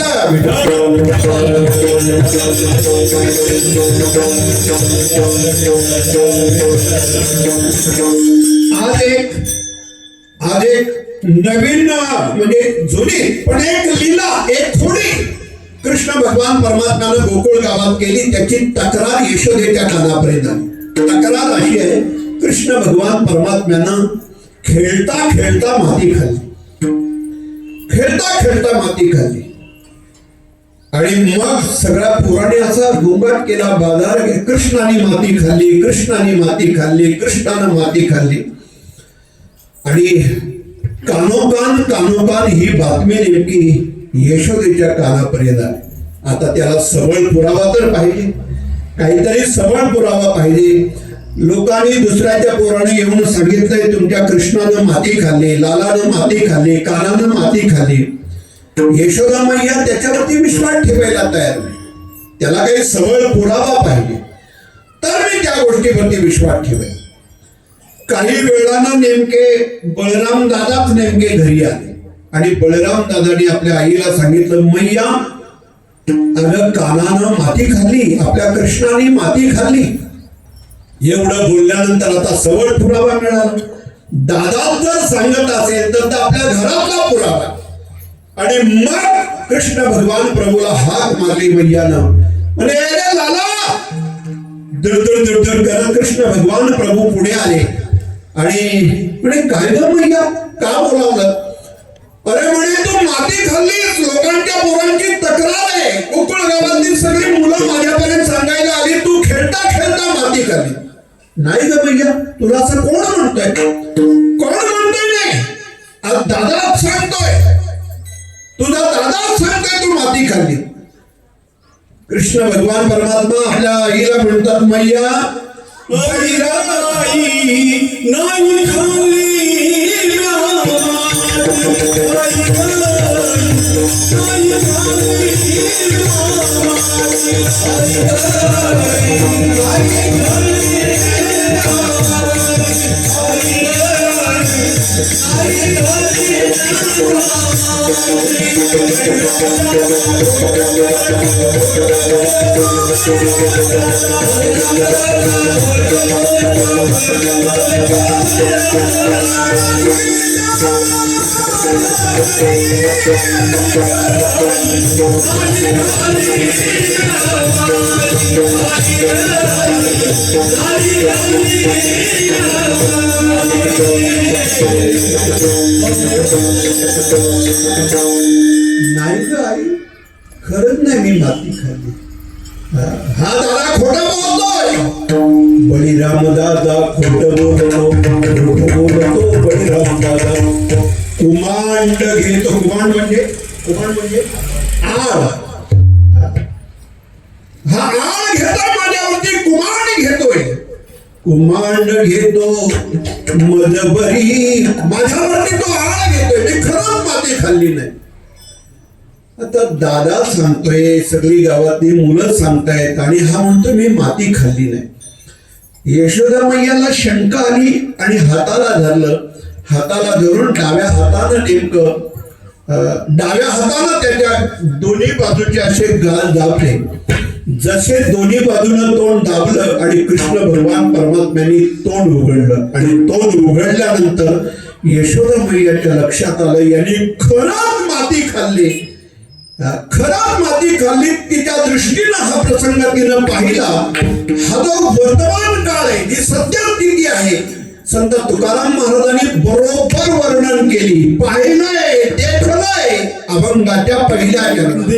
आज एक नवीन म्हणजे जुनी पण एक लीला, एक खोडी कृष्ण भगवान परमात्म्यानं गोकुळ गावात केली. त्याची तक्रार यशोदेच्या कानापर्यंत आली. तक्रार अशी आहे, कृष्ण भगवान परमात्म्यानं खेळता खेळता माती खाल्ली, खेळता खेळता माती खाल्ली आणि मग सगळ्या पोराने असा गोंगाट केला बाजार, कृष्णाने माती खाल्ली, कृष्णाने माती खाल्ली, कृष्णानं माती खाल्ली. आणि कानोकान ही बातमी नेमकी यशोदेच्या कानापर्यंत आली. आता त्याला सबळ पुरावा तर पाहिजे, काहीतरी सबळ पुरावा पाहिजे. लोकांनी दुसऱ्याच्या पोराने येऊन सांगितलंय तुमच्या कृष्णानं माती खाल्ली, लालानं माती खाल्ली, कानानं माती खाल्ली. यशोदा मैया त्याच्यावरती विश्वास ठेवायला तयार नाही. त्याला काही सबळ पुरावा पाहिजे तर मी त्या गोष्टीवरती विश्वास ठेवेल. काही वेळानं नेमके बळराम दादाच नेमके घरी आले आणि बळराम दादानी आपल्या आईला सांगितलं, मैया अगं कानानं माती खाल्ली, आपल्या कृष्णाने माती खाल्ली. एवढं बोलल्यानंतर आता सबळ पुरावा मिळाला. दादा जर सांगत असेल तर आपल्या घरातला पुरावा. आणि मग कृष्ण भगवान प्रभूला हाक मारली मैयानं, म्हणजे लाला दडदड दडदड करत कृष्ण भगवान प्रभू पुढे आले आणि म्हणे काय ग मैया, का बोलावलं? अरे म्हणे तू माती खाल्लीस, लोकांच्या पोरांची तक्रार आहे, गोकुळ गावातील सगळी मुलं माझ्यापर्यंत सांगायला आली तू खेळता खेळता माती खाल्ली. नाही ग मैया, तुला असं कोण म्हणतोय? कोण म्हणतोय? नाही, आज दादा सांगतोय, तुझा दादा सांगतोय तू माती खाल्ली. कृष्ण भगवान परमात्मा आपल्या आईला म्हणतात, मैया नाही खाल्ली नाही ग आई, खरंच नाही मी माती खाल्ली. हा दादा खोटं बोलतोय. बळीराम दादा खोटं बोलतो बळीराम दादा. कुमांड घेतो. कुमांड म्हणजे आळ. हा आळ घेतोय माझ्यावरती. कुमांड घेतो मजबरी. माझ्यावरती तो आळ घेतोय. मी खरंच माती खाल्ली नाही. आता दादा सांगतोय, सगळी गावातली मुलं सांगतायत आणि हा म्हणतो मी माती खाल्ली नाही. यशोदा मैयाला शंका आली आणि हाताला धरलं. हाताला धरून डाव्या हातानं त्याच्या दोन्ही बाजूचे असे गाल दाबले. जसे दोन्ही बाजूनं तोंड दाबलं आणि कृष्ण भगवान परमात्म्याने तोंड उघडलं आणि तोंड उघडल्यानंतर यशोदा मैयाच्या लक्षात आलं यांनी खरंच माती खाल्ली. खराब माती खाल्ली. तिच्या दृष्टीनं हा प्रसंग तिनं पाहिला. हा जो वर्तमान काळ आहे, जी सद्यस्थिती आहे, संत तुकाराम महाराजांनी बरोबर वर्णन केली. पाहिलंय, देखलंय अभंगाच्या पहिल्या चरणात.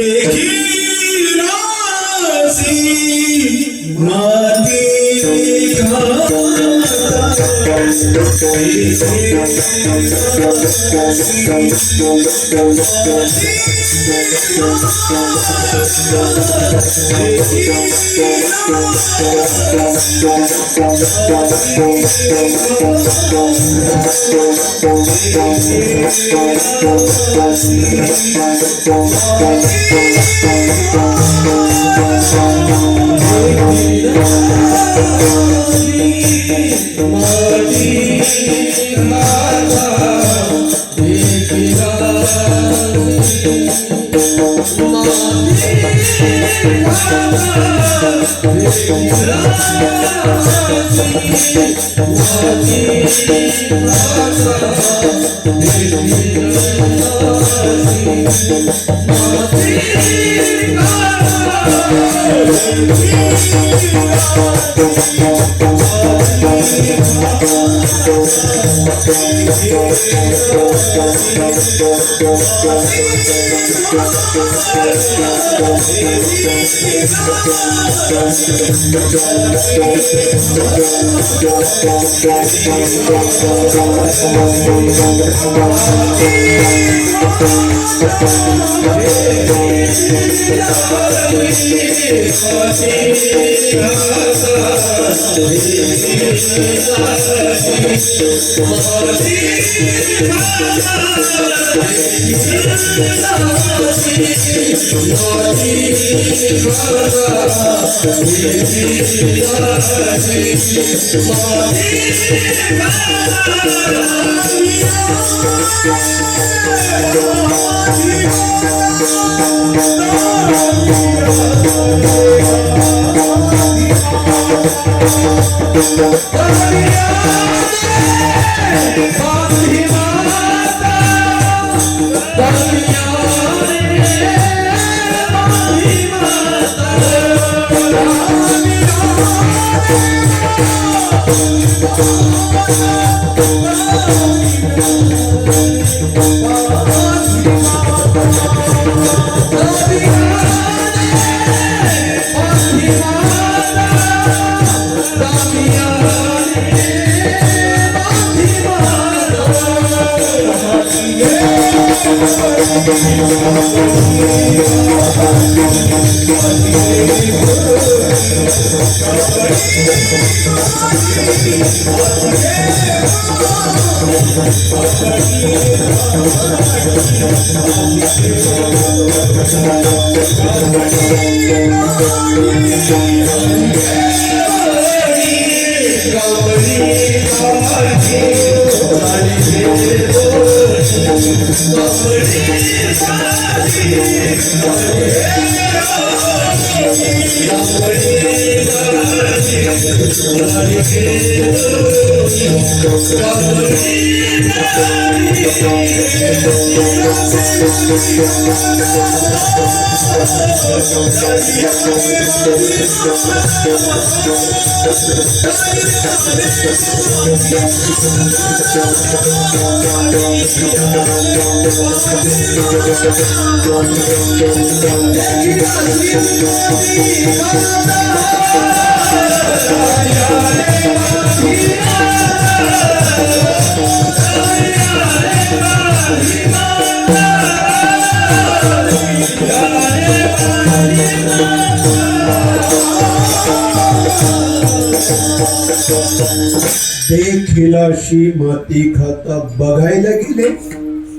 देखीलाशी माती खाता बघायला गेले,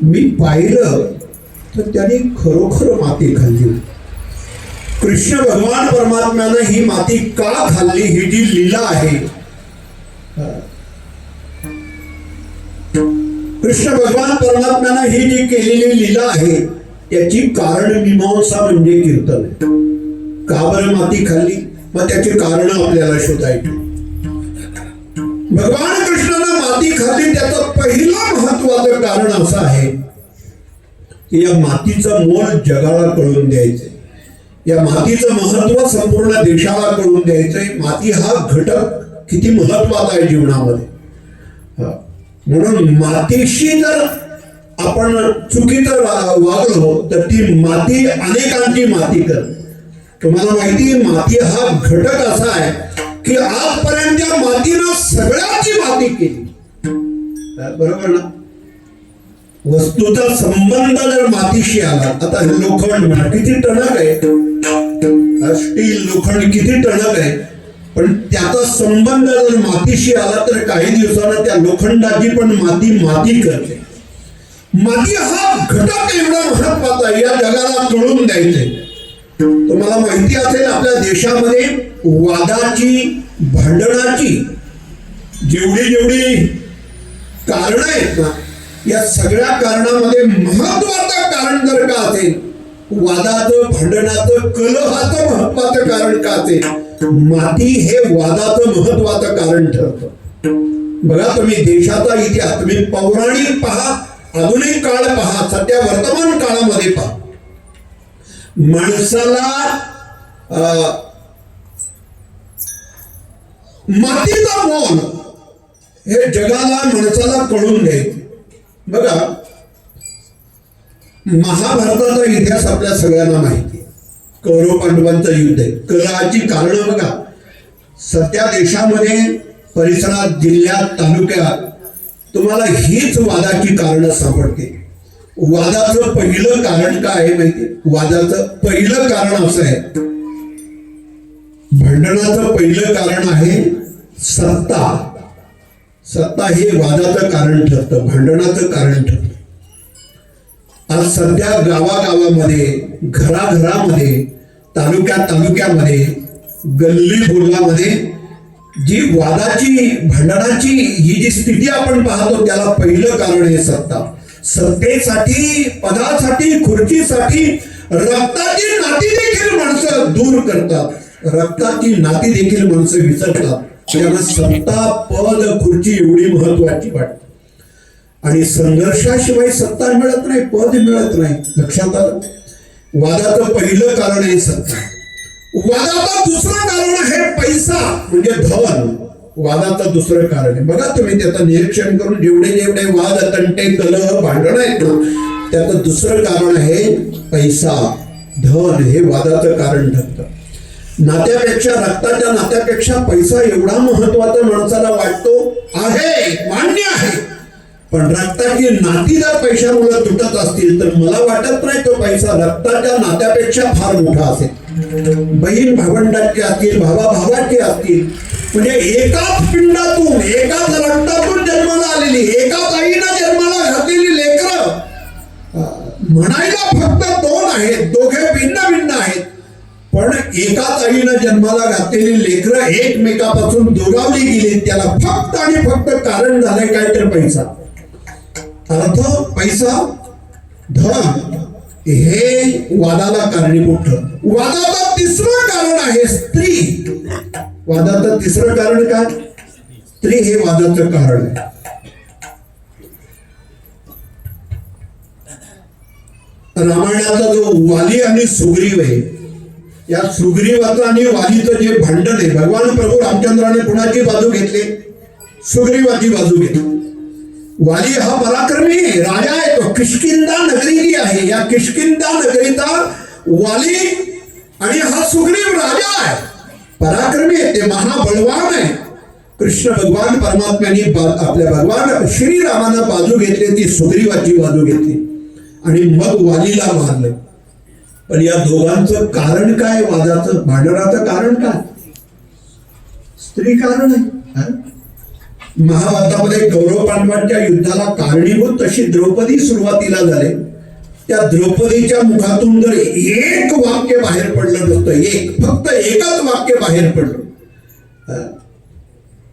मी पाहिलं तर त्याने खरोखर माती खाल्ली. कृष्ण भगवान परमात्म्यानं ही माती का खाल्ली, ही जी लीला आहे, कृष्ण भगवान परमात्म्यानं ही जी केलेली लीला आहे त्याची कारण मीमांसा म्हणजे कीर्तन. का बरं माती खाल्ली, मग त्याची कारण आपल्याला शोधायची. भगवान कृष्णानं माती खाल्ली त्याचं पहिलं महत्वाचं कारण असं आहे की या मातीचं मोल जगाला कळून द्यायचंय, या मातीचं महत्व संपूर्ण देशाला कळून द्यायचंय. माती हा घटक किती महत्वाचा आहे जीवनामध्ये. म्हणून मातीशी जर आपण चुकीचं वागलो तर ती माती अनेकांची माती करते. तुम्हाला माहिती, माती हा घटक असा आहे की आजपर्यंत त्या मातीनं सगळ्याची माती केली, बरोबर ना. वस्तूचा संबंध जर मातीशी आला, आता लोखंड म्हणा किती टणक आहे, स्टील लोखंड किती टणक आहे, पण त्याचा संबंध जर मातीशी आला तर काही दिवसानं त्या लोखंडाची पण माती माती करते. माती हा घटक एवढा महत्वाचा आहे, या जगाला कळून द्यायचंय. तुम्हाला माहिती असेल आपल्या देशामध्ये वादाची, भांडणाची जेवढी कारण आहेत ना, या सगळ्या कारणामध्ये महत्वाचं कारण जर का असेल, वादाचं, भांडणाचं, कलहाचं महत्वाचं कारण का असेल, माती हे वादाचं महत्वाचं कारण ठरतं. बघा तुम्ही देशाचा इतिहास, तुम्ही पौराणिक पहा, आधुनिक काळ पहा, सध्या वर्तमान काळामध्ये पहा, माणसाला मातीचा मोल हे जगाला, माणसाला कळून द्यायचे. बघा महाभारताचा इतिहास आपल्या सगळ्यांना माहिती, कौरव पांडवांचं युद्ध आहे. कलहाची कारण बघा, सध्या देशामध्ये, परिसरात, जिल्ह्यात, तालुक्यात तुम्हाला हीच वादाची कारण सापडते. वादाचं पहिलं कारण काय आहे माहिती, वादाचं पहिलं कारण असं आहे, भांडणाचं पहिलं कारण आहे सत्ता. सत्ता हे वादाचं कारण ठरतं, भांडणाचं कारण ठरतं. आज सध्या गावागावामध्ये, घराघरामध्ये, तालुक्यामध्ये, गल्ली बोलण्यामध्ये जी वादाची, भांडणाची ही जी स्थिती आपण पाहतो, त्याला पहिलं कारण आहे सत्ता. सत्तेसाठी, पदासाठी, खुर्चीसाठी रक्ताची नाती देखील माणसं दूर करतात, रक्ताची नाती देखील माणसं विसरतात. त्यांना सत्ता, पद, खुर्ची एवढी महत्वाची वाटते. आणि संघर्षाशिवाय सत्ता मिळत नाही, पद मिळत नाही. लक्षात आलं. वादाचं पहिलं कारण आहे सत्ता. वादाचं दुसरं कारण आहे पैसा म्हणजे धन. वादाचं दुसरं कारण आहे, बघा तुम्ही त्याचं निरीक्षण करून, जेवढे वाद, तंटे, कलह, भांडण आहेत ना, त्याचं दुसरं कारण आहे पैसा, धन. हे वादाचं कारण ठरतं. नात्यापेक्षा, रक्ताच्या नात्यापेक्षा पैसा एवढा महत्वाचा माणसाला वाटतो, आहे, मान्य आहे. पण रक्ताची नाती जर पैशामुळे तुटत असतील तर मला वाटत नाही तो पैसा रक्ताच्या नात्यापेक्षा फार मोठा असेल. बहीण भावंडाची असतील, भावा भावाची असतील, म्हणजे एकाच पिंडातून, एकाच रक्तातून जन्माला आलेली, एकाच आईनं जन्माला घातलेली लेकरं म्हणायला फक्त दोन आहेत, दोघे भिन्न भिन्न आहेत, पण एकाच आईनं जन्माला घातलेली लेकरं एकमेकापासून दुरावली गेली. त्याला फक्त आणि फक्त कारण झालंय काय तर पैसा. अर्थ, पैसा, धन हे वादाला कारणीभूत ठरतं. वादाचं तिसरं कारण आहे स्त्री. वादाचं तिसरं कारण काय? स्त्री हे वादाचं कारण आहे. रामायणाचा जो वाली आणि सुग्रीव आहे, या सुग्रीवाचं आणि वालीचं जे भांडण आहे, भगवान प्रभू रामचंद्राने कुणाची बाजू घेतली? सुग्रीवाची बाजू घेतली. वाली हा पराक्रमी राजा आहे, तो किष्किंधा नगरी जी आहे, या किष्किंधा नगरीचा वाली आणि हा सुग्रीव राजा आहे, पराक्रमी आहे, ते महाबलवान आहे. कृष्ण भगवान परमात्म्याने आपल्या भगवान श्रीरामानं बाजू घेतली, ती सुग्रीवाची बाजू घेतली आणि मग वालीला मारलं. पण या दोघांचं कारण काय? वादाचं भांडणाचं कारण काय? स्त्री कारण आहे. महाभारतामध्ये कौरव पांडवांच्या युद्धाला कारणीभूत तशी द्रौपदी सुरुवातीला झाले. त्या द्रौपदीच्या मुखातून जर एक वाक्य बाहेर पडलं नसतं, फक्त एकच वाक्य बाहेर पडलं,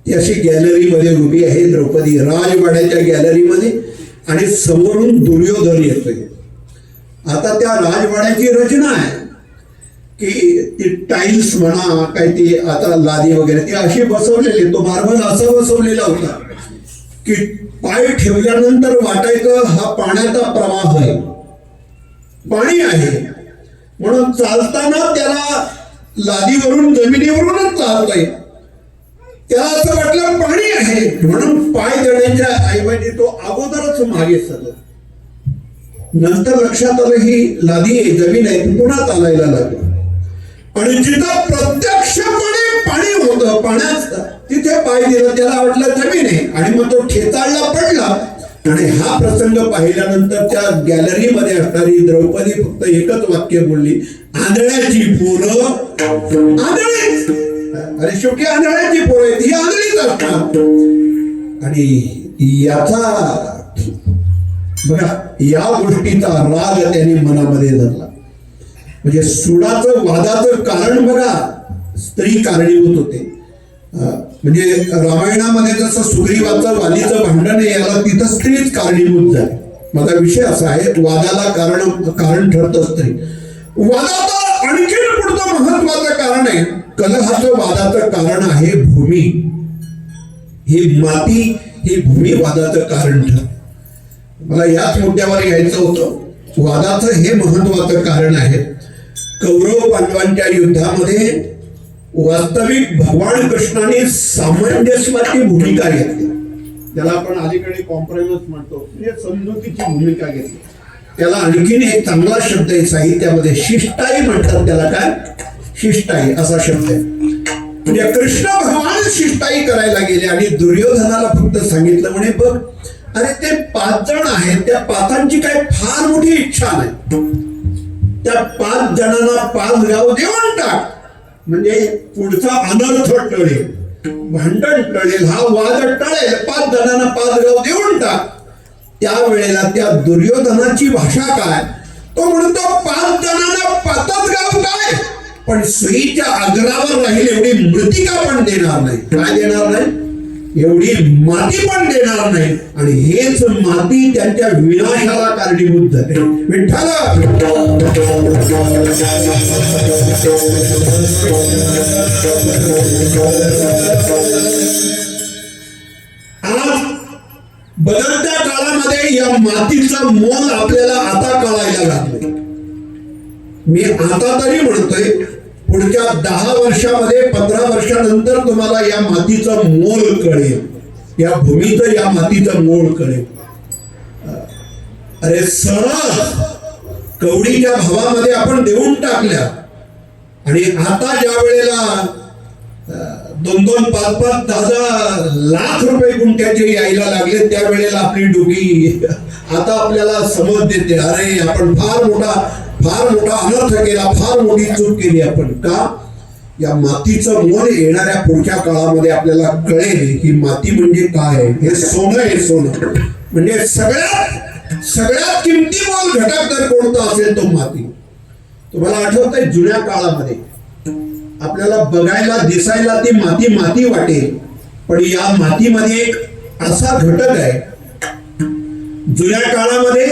ती अशी गॅलरीमध्ये उभी आहे द्रौपदी, राजवाड्याच्या गॅलरीमध्ये, आणि समोरून दुर्योधन येतोय. आता त्या राजवाड्याची रचना आहे की ती टाईल्स म्हणा, काय ती आता लादी वगैरे ती अशी बसवलेली, तो मार्बल असा बसवलेला होता की पाय ठेवल्यानंतर वाटायचं हा पाण्याचा प्रवाह आहे, पाणी आहे. म्हणून चालताना त्याला लादीवरून जमिनीवरूनच चालतंय, त्याला असं वाटलं पाणी आहे, म्हणून पाय देण्याच्या ऐवजी तो अगोदरच मागे सरला. नंतर लक्षात आलं ही लादी आहे, जमीन आहे, पुन्हा चालायला लागलं. आणि जिथं प्रत्यक्षपणे पाणी होतं, पाण्यात तिथे पाय दिलं, त्याला वाटलं जमीन आहे, आणि मग तो ठेचाळला पडला. आणि हा प्रसंग पाहिल्यानंतर त्या गॅलरीमध्ये असणारी द्रौपदी फक्त एकच वाक्य बोलली, आंधळ्याची पोरं आंधळीच. अरे शेवटी आंधळ्याची पोरं आहेत, ही आंधळीच असतात. आणि याचा बघा, या गोष्टीचा राग त्यांनी मनामध्ये धरला. म्हणजे सुडाचं वादाचं कारण बघा, स्त्री कारणीभूत होते. म्हणजे रामायणामध्ये जसं सुग्रीवाचं वालीचं भांडण आहे, याला तिथं स्त्रीच कारणीभूत झाली. माझा विषय असा आहे, वादाला कारण ठरतं स्त्री. वादाचं आणखीन पुढचं महत्वाचं कारण आहे, कलहाचं वादाचं कारण आहे भूमी. ही माती, ही भूमी वादाचं कारण ठरतं. मला याच मुद्द्यावर यायचं होतं. वादाचं हे महत्वाचं कारण आहे. कौरव पांडवांच्या युद्धामध्ये वास्तविक भगवान कृष्णाने सामंजस्याची भूमिका घेतली, त्याला आपण अलीकडे कॉम्प्रोमाइज म्हणतो, म्हणजे समजुतीची भूमिका घेतली. त्याला आणखीन एक चांगला शब्द आहे साहित्यामध्ये, शिष्टाई म्हणतात त्याला. काय? शिष्टाई असा शब्द आहे. म्हणजे कृष्ण भगवान शिष्टाई करायला गेले आणि दुर्योधनाला फक्त सांगितलं, म्हणे बघ अरे ते 5 जण आहेत, त्या 5ांची काय फार मोठी इच्छा नाही, त्या 5 जणांना 5 गाव देऊन टाक, म्हणजे पुढचा अनर्थ टळेल, भांडण टळेल, हा वाद टळेल. 5 जणांना 5 गाव देऊन टाक. त्यावेळेला त्या दुर्योधनाची भाषा काय? तो म्हणतो 5 जणांना 5च गाव काय, पण सुईच्या अग्रावर राहील एवढी मृतिका पण देणार नाही. काय देणार नाही? एवढी माती पण देणार नाही. आणि हेच माती त्यांच्या विनाशाला कारणीभूत झाले. विठ्ठल आज बदलत्या काळामध्ये या मातीचं मोल आपल्याला आता कळायला लागले. मी आता तरी म्हणतोय, पुढच्या 10 वर्षामध्ये 15 वर्षानंतर तुम्हाला या मातीचं मोल कळेल, या भूमीचं, या मातीचं मोल कळेल. अरे सरळ कवडीच्या भावामध्ये आपण देऊन टाकल्या, आणि आता ज्या वेळेला 2-2, 5-5, 10 लाख रुपये गुंठ्याचे यायला लागले, त्यावेळेला आपली डोकी आता आपल्याला समज देते, अरे आपण फार मोठा अनर्थ केला, फार मोठी चूक केली आपण. का? या मातीचं मोल येणाऱ्या पुढच्या काळामध्ये आपल्याला कळेल ही माती म्हणजे काय. हे सोनं आहे. सोनं म्हणजे सगळ्यात किमती मोल घटक जर कोणता असेल तो माती. तुम्हाला आठवत आहे, जुन्या काळामध्ये आपल्याला बघायला दिसायला ती माती वाटेल, पण या मातीमध्ये एक असा घटक आहे. जुन्या काळामध्ये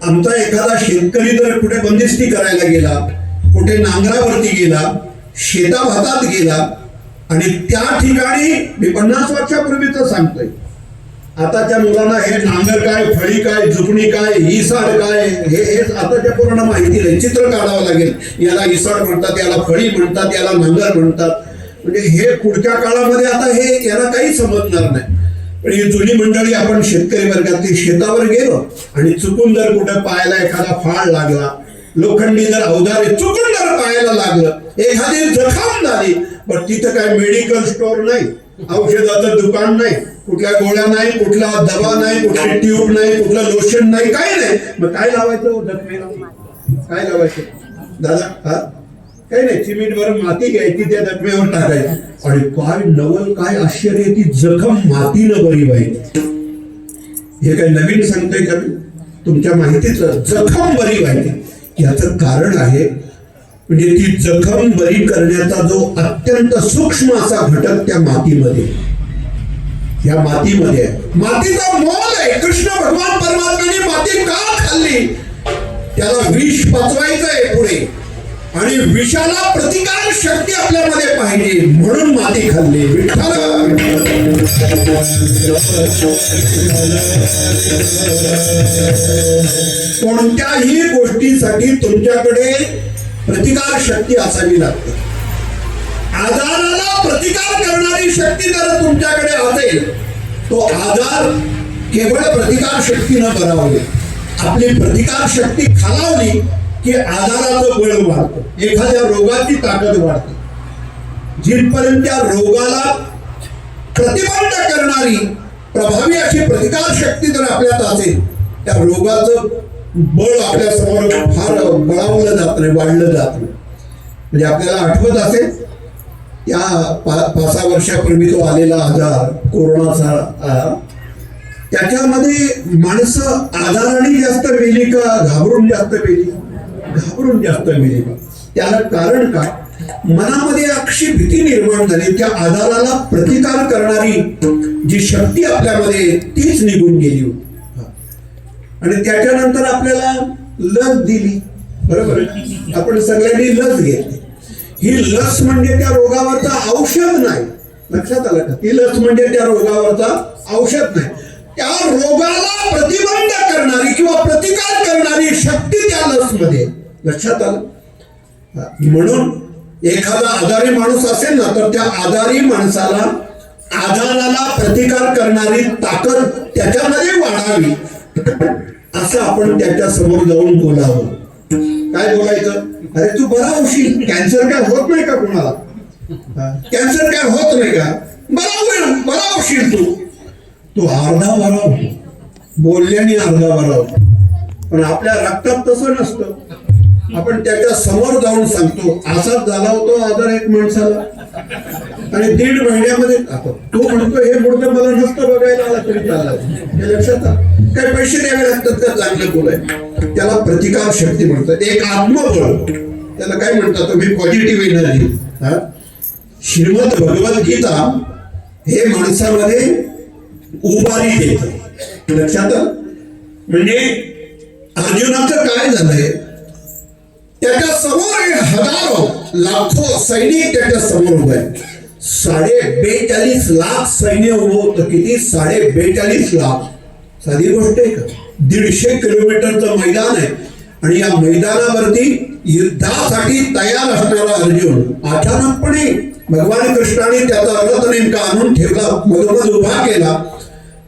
आमचा एखादा शेतकरी जर कुठे बंदिस्ती करायला गेला, कुठे नांगरावरती गेला, शेताभातात गेला, आणि त्या ठिकाणी मी 50 वर्षापूर्वीच सांगतोय, आताच्या मुलांना हे नांगर काय, फळी काय, झुकणी काय, इसाड काय, हे आताच्या पूर्ण माहिती नाही. चित्र काढावं लागेल, याला इसाड म्हणतात, याला फळी म्हणतात, याला नांगर म्हणतात. म्हणजे हे पुढच्या काळामध्ये आता हे याला काही समजणार नाही. पण ही जुनी मंडळी, आपण शेतकरी वर्गातली, शेतावर गेलो आणि चुकून जर कुठे पायाला एखादा फाळ लागला, लोखंडी जर अवजारे चुकून जर पायाला लागलं, एखादी जखम झाली, पण तिथं काय मेडिकल स्टोर नाही, औषधाचं दुकान नाही, कुठल्या गोळ्या नाही, कुठला दवा नाही, कुठली ट्यूब नाही, कुठलं लोशन नाही, काही नाही. मग काय लावायचं जखमेला? काय लावायचं दादा? हा, काही नाही, चिमीटभर माती घ्यायची, त्या जखमेवर टाकायची, आणि काय नवल, काय आश्चर्य, ती जखम मातीनं बरी व्हायची. हे काय नवीन सांगतोय का? तुमच्या माहितीचं जखम बरी व्हायची. याचं कारण आहे, म्हणजे ती जखम बरी करण्याचा जो अत्यंत सूक्ष्म असा घटक त्या मातीमध्ये, या मातीमध्ये आहे. मातीचा मोल आहे. कृष्ण भगवान परमात्म्याने माती का खाल्ली? त्याला विष पचवायचं आहे पुढे, आणि विषाला प्रतिकार शक्ती आपल्यामध्ये पाहिजे, म्हणून माती खाल्ली. विठ्ठल कोणत्याही गोष्टीसाठी तुमच्याकडे प्रतिकार शक्ती असावी लागते. आजाराला प्रतिकार करणारी शक्ती जर तुमच्याकडे असेल, तो आजार केवळ प्रतिकार शक्तीनं बरा होईल. आपली प्रतिकार शक्ती खालावली की आजाराचं बळ वाढतं, एखाद्या रोगाची ताकद वाढते. जिथपर्यंत त्या रोगाला प्रतिबंध करणारी प्रभावी अशी प्रतिकार शक्ती जर आपल्यात असेल, त्या रोगाचं बळ आपल्या समोर फार बळावलं जात नाही, वाढलं जात नाही. म्हणजे आपल्याला आठवत असेल, या 5-6 वर्षापूर्वी तो आलेला आजार कोरोनाचा, त्याच्यामध्ये माणसं आजाराने जास्त मेली का घाबरून जास्त मेली? घाबरून जास्त मेली. त्याला कारण काय? मनामध्ये अक्षी भीती निर्माण झाली. त्या आजाराला प्रतिकार करणारी जी शक्ती आपल्यामध्ये तीच निघून गेली होती. आणि त्याच्यानंतर आपल्याला लस दिली, बरोबर? आपण सगळ्यांनी लस घेतली. ही लस म्हणजे त्या रोगावरचा औषध नाही, लक्षात आलं का? ती लस म्हणजे त्या रोगावरचा औषध नाही, त्या रोगाला प्रतिबंध करणारी किंवा प्रतिकार करणारी शक्ती त्या लसमध्ये, लक्षात आलं? म्हणून एखादा आजारी माणूस असेल ना, तर त्या आजारी माणसाला आजाराला प्रतिकार करणारी ताकद त्याच्यामध्ये वाढावी, असं आपण त्याच्या समोर जाऊन बोलावं. काय बोलायचं? अरे तू बरा होशील, कॅन्सर काय होत नाही का कोणाला? कॅन्सर काय होत नाही का? बरा होशील तू अर्धा बरा होतो, बोलल्याने अर्धा बरा होतो. पण आपल्या रक्तात तसं नसतं. आपण त्याच्या समोर जाऊन सांगतो, असाच झाला होतो आजार एक माणसाला, आणि 1.5 महिन्यामध्ये तो म्हणतो हे मुडकं मला नसतं बघायला आला तरी चाललं. हे लक्षात आलं? काही पैसे द्यावे लागतात का चांगलं बोलाय? त्याला प्रतिकार शक्ती म्हणतात, एक आत्मबळ. त्याला काय म्हणतात तुम्ही? Positive energy. श्रीमद भगवद्गीता हे माणसामध्ये उभारी देतं, लक्षात आलं? म्हणजे अर्जुनाचं काय झालंय, त्याच्या समोर हजारो लाखो सैनिक त्याच्या समोर उभे आहेत. 42.5 लाख सैन्य उभं होतं. किती? 42.5 लाख. साधी गोष्ट आहे का? 150 किलोमीटरचं मैदान आहे, आणि या मैदानावरती युद्धासाठी तयार असणारा अर्जुन अचानकपणे भगवान कृष्णाने त्याचा रथ नेमका आणून ठेवला, मधोमध उभा केला,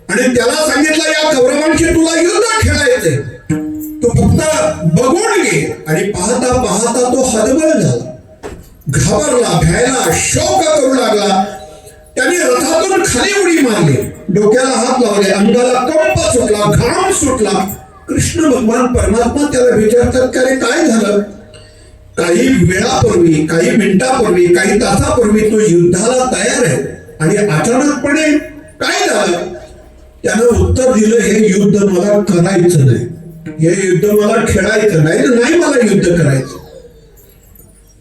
आणि त्याला सांगितलं या कौरवांशी तुला युद्ध खेळायचंय, तो फक्त बघून घे. आणि पाहता पाहता तो हतबल झाला, घाबरला, भ्यायला, शोक करू लागला. त्याने रथातून खाली उडी मारली, डोक्याला हात लावले, अंगाला कंप सुटला, घाम सुटला. कृष्ण भगवान परमात्मा त्याला विचारतात, का रे काय झालं? काही वेळापूर्वी, काही मिनिटापूर्वी, काही तासापूर्वी तू युद्धाला तयार आहे, आणि अचानकपणे काय झालं? त्यानं उत्तर दिलं, हे युद्ध मला करायचं नाही, हे युद्ध मला खेळायचं नाही मला युद्ध करायचं.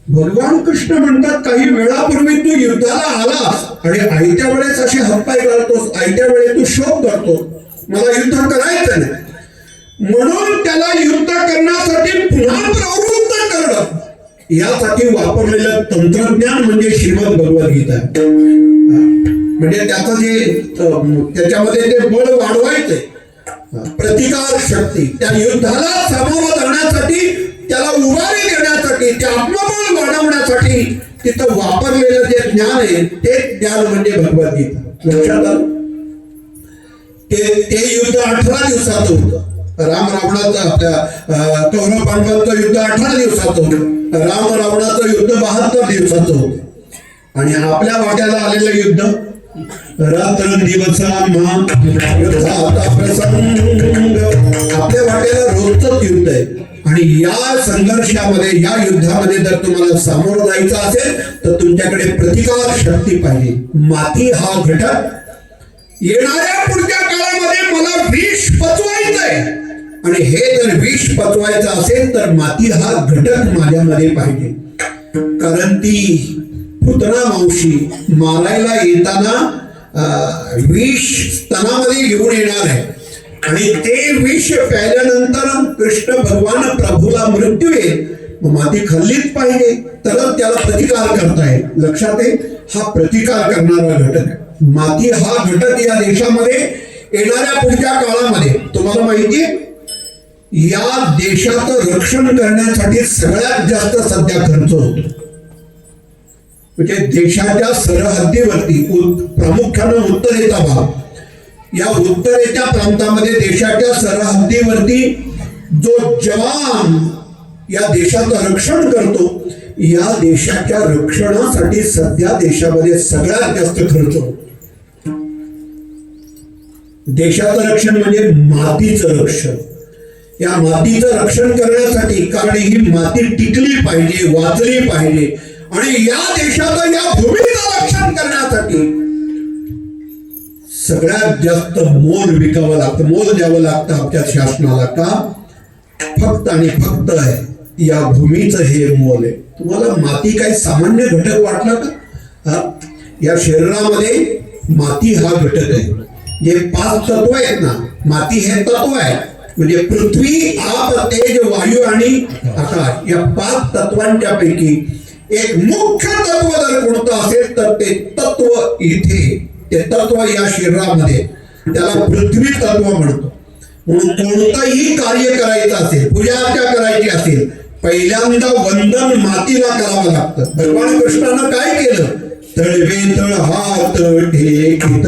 भगवान कृष्ण म्हणतात, काही वेळापूर्वी तू युद्धाला आलास आणि आयत्या वेळेस असे हातपाय करतोस, आयत्या वेळेस तू शोक करतोस, मला युद्ध करायचं नाही. म्हणून त्याला युद्ध करण्यासाठी पुन्हा प्रवृत्त करणं यासाठी वापरलेलं तंत्रज्ञान म्हणजे श्रीमद भगवद्गीता आहे. म्हणजे त्याचं जे त्याच्यामध्ये ते बळ वाढवायचंय, प्रतिकार शक्ती, त्या युद्धाला सामोरं जाण्यासाठी, त्याला उभारी देण्यासाठी, ते आत्मबळ वाढवण्यासाठी तिथं वापरलेलं जे ज्ञान आहे ते ज्ञान म्हणजे भगवद्गीता. लक्षात आलं? ते युद्ध 18 दिवसाचं होतं. राम रावणाचं, आपल्या कौरव पांडवांचं युद्ध 18 दिवसाचं होतं. राम रावणाचं युद्ध 72 दिवसाचं होतं. आणि आपल्या वाट्याला आलेलं युद्ध रात्र दिवस युद्धाचा प्रसंग, आपल्या वाट्याला रोजच युद्ध आहे. आणि या संघर्षामध्ये, या युद्धामध्ये जर तुम्हाला सामोरं जायचं असेल तर तुमच्याकडे प्रतिकार शक्ती पाहिजे. माती हा घटक येणाऱ्या पुढच्या काळामध्ये मला विष पचवायचंय, आणि हे जर विष पचवायचं असेल तर माती हा घटक माझ्यामध्ये पाहिजे. कारण ती पुतना मावशी मारायला येताना विष स्तनामध्ये घेऊन येणार आहे, आणि ते विष प्यायल्यानंतर कृष्ण भगवान प्रभूला मृत्यू येईल. माती खाल्लीच पाहिजे तरच त्याला प्रतिकार करता येईल. लक्षात आहे, हा प्रतिकार करणारा घटक. माती हा घटक या देशामध्ये येणाऱ्या पुढच्या काळामध्ये, तुम्हाला माहिती आहे, या देशाचं रक्षण करण्यासाठी सगळ्यात जास्त सध्या खर्च होतो. म्हणजे देशाच्या सरहद्दीवरती, प्रामुख्यानं उत्तरेचा भाग, या उत्तरेच्या प्रांतामध्ये देशाच्या सरहद्दीवरती जो जवान या देशाचं रक्षण करतो, या देशाच्या रक्षणासाठी सध्या देशामध्ये सगळ्यात जास्त खर्च होतो. देशाचं रक्षण म्हणजे मातीचं रक्षण. या मातीचं रक्षण करण्यासाठी, कारण ही माती टिकली पाहिजे, वाचली पाहिजे, आणि या देशाचं, या भूमीचं रक्षण करण्यासाठी सगळ्यात जास्त मोल विकावं लागतं, मोल द्यावं लागतं आमच्या शासनाला. का? फक्त आणि फक्त आहे या भूमीचं हे मोल आहे. तुम्हाला माती काही सामान्य घटक वाटला का? या शरीरामध्ये माती हा घटक आहे. जे 5 तत्व आहेत ना, माती हे तत्व आहे. म्हणजे पृथ्वी, आप, तेज, वायू आणि आकाश, या 5 तत्वांच्या पैकी एक मुख्य तत्व जर कोणतं असेल तर ते तत्व इथे, ते तत्व या शरीरामध्ये, त्याला पृथ्वी तत्व म्हणतो. म्हणून कोणतंही कार्य करायचं असेल, पूजा अर्चा करायची असेल, पहिल्यांदा वंदन मातीला करावं लागतं. भगवान कृष्णानं काय केलं? तळवे तळ हात टेकित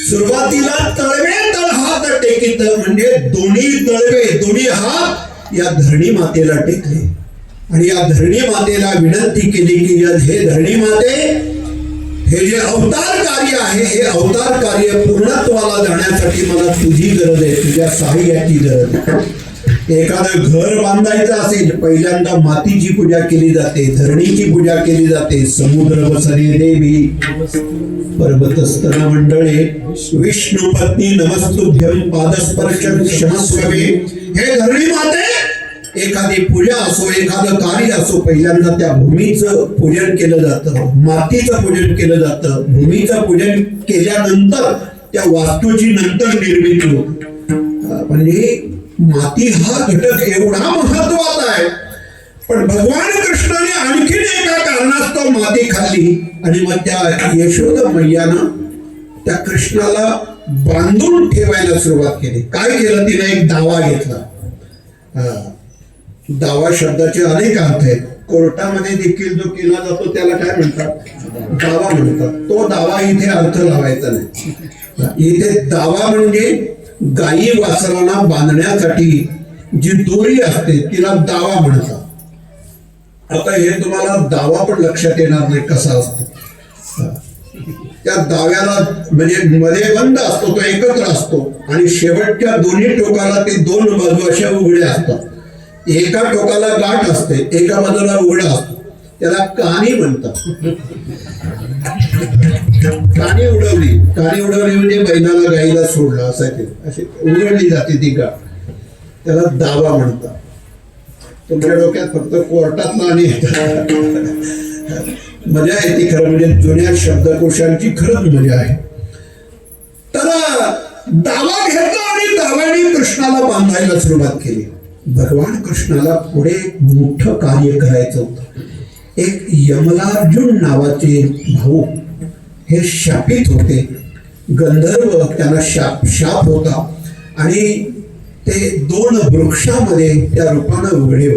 सुरुवातीला तळवे तळ हात टेकित, म्हणजे दोन्ही तळवे, दोन्ही हात या धरणी मातेला टेकले, आणि या धरणी मातेला विनंती केली की हे धरणी माते, हे जे अवतार कार्य आहे, हे अवतार कार्य पूर्णत्वाला जाण्यासाठी मला तुझी गरज आहे, तुझ्या सहाय्याची गरज आहे. एखादं घर बांधायचं असेल, पहिल्यांदा मातीची पूजा केली जाते, धरणीची पूजा केली जाते. समुद्र वसने देवी पर्वतस्तन मंडळे विष्णू पत्नी नमस्तुभ्यं पादस्पर्श क्षमस्वमे. हे धरणी माते, एखादी पूजा असो, एखादं कार्य असो, पहिल्यांदा त्या भूमीचं पूजन केलं जातं, मातीचं पूजन केलं जातं. भूमीचं पूजन केल्यानंतर त्या वास्तूची नंतर निर्मिती होते. म्हणजे माती हा घटक एवढा महत्वाचा आहे. पण भगवान कृष्णाने आणखीन एका कारणास्तव माती खाल्ली, आणि मग त्या यशोदा मैयानं त्या कृष्णाला बांधून ठेवायला सुरुवात केली. काय केलं? तिने एक दावा घेतला. दावा शब्दाचे अनेक अर्थ आहेत. कोर्टामध्ये देखील जो केला जातो त्याला काय म्हणतात? दावा म्हणतात. तो दावा इथे अर्थ लावायचा नाही. इथे दावा म्हणजे गायी वासरांना बांधण्यासाठी जी दोरी असते तिला दावा म्हणतात. आता हे तुम्हाला दावा पण लक्षात येणार नाही कसा असतो. त्या दाव्याला म्हणजे मध्ये बंद असतो, तो एकत्र असतो, आणि शेवटच्या दोन्ही टोकाला ते 2 बाजू अशा उघड्या असतात. एका टोकाला गाठ असते, एका बाजूला उघडा असतो, त्याला कानी म्हणतात. कानी उडवली म्हणजे बैलाला गाईला सोडलं असायचे, अशी उघडली जाते ती गाठ, त्याला दावा म्हणतात. तुमच्या डोक्यात फक्त कोर्टातला आणि मजा येते खरं म्हणजे जुन्या शब्दकोशांची खरंच मजा आहे. तर दावा घेतला आणि दाव्याने कृष्णाला बांधायला सुरुवात केली. भगवान कृष्णाला पुढे मोठं कार्य करायचं होतं. एक यमलार्जुन नावाचे भाऊ हे शापित होते, गंधर्व, त्यांना शाप होता आणि ते 2 वृक्षामध्ये त्या रूपानं उभे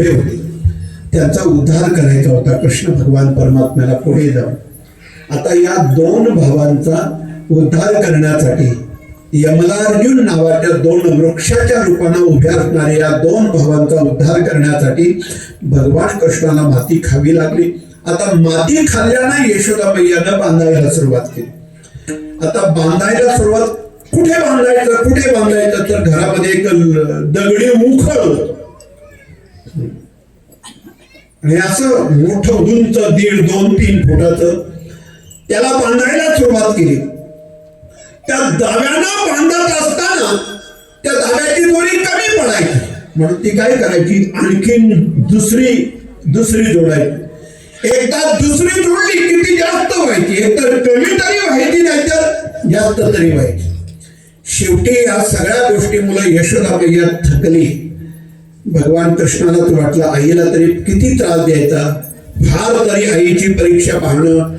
होते. त्यांचा उद्धार करायचा होता कृष्ण भगवान परमात्म्याला पुढे जाऊन. आता या 2 भावांचा उद्धार करण्यासाठी यमलार्जुन नावाच्या 2 वृक्षाच्या रूपानं उभ्या असणाऱ्या या 2 भावांचा उद्धार करण्यासाठी भगवान कृष्णाला माती खावी लागली. आता माती खाल्ल्यानं यशोदा मैयानं बांधायला सुरुवात केली. आता बांधायला सुरुवात कुठे बांधायचं तर घरामध्ये एक दगडी उखळ होतं आणि असं मोठं उंच 1.5-2-3 फुटाचं त्याला बांधायला सुरुवात केली. त्या दाव्यानं बांधत असताना त्या दाव्याची दोरी कमी पडायची, म्हणून ती काय करायची, आणखीन दुसरी जोडायची. एकदा दुसरी जोडली की ती जास्त व्हायची, एकतर कमी तरी व्हायची नाहीतर जास्त तरी व्हायची. शेवटी या सगळ्या गोष्टीमुळे यशोदा मैया थकली. भगवान कृष्णाला तर वाटलं आईला तरी किती त्रास द्यायचा, फार तरी आईची परीक्षा पाहणं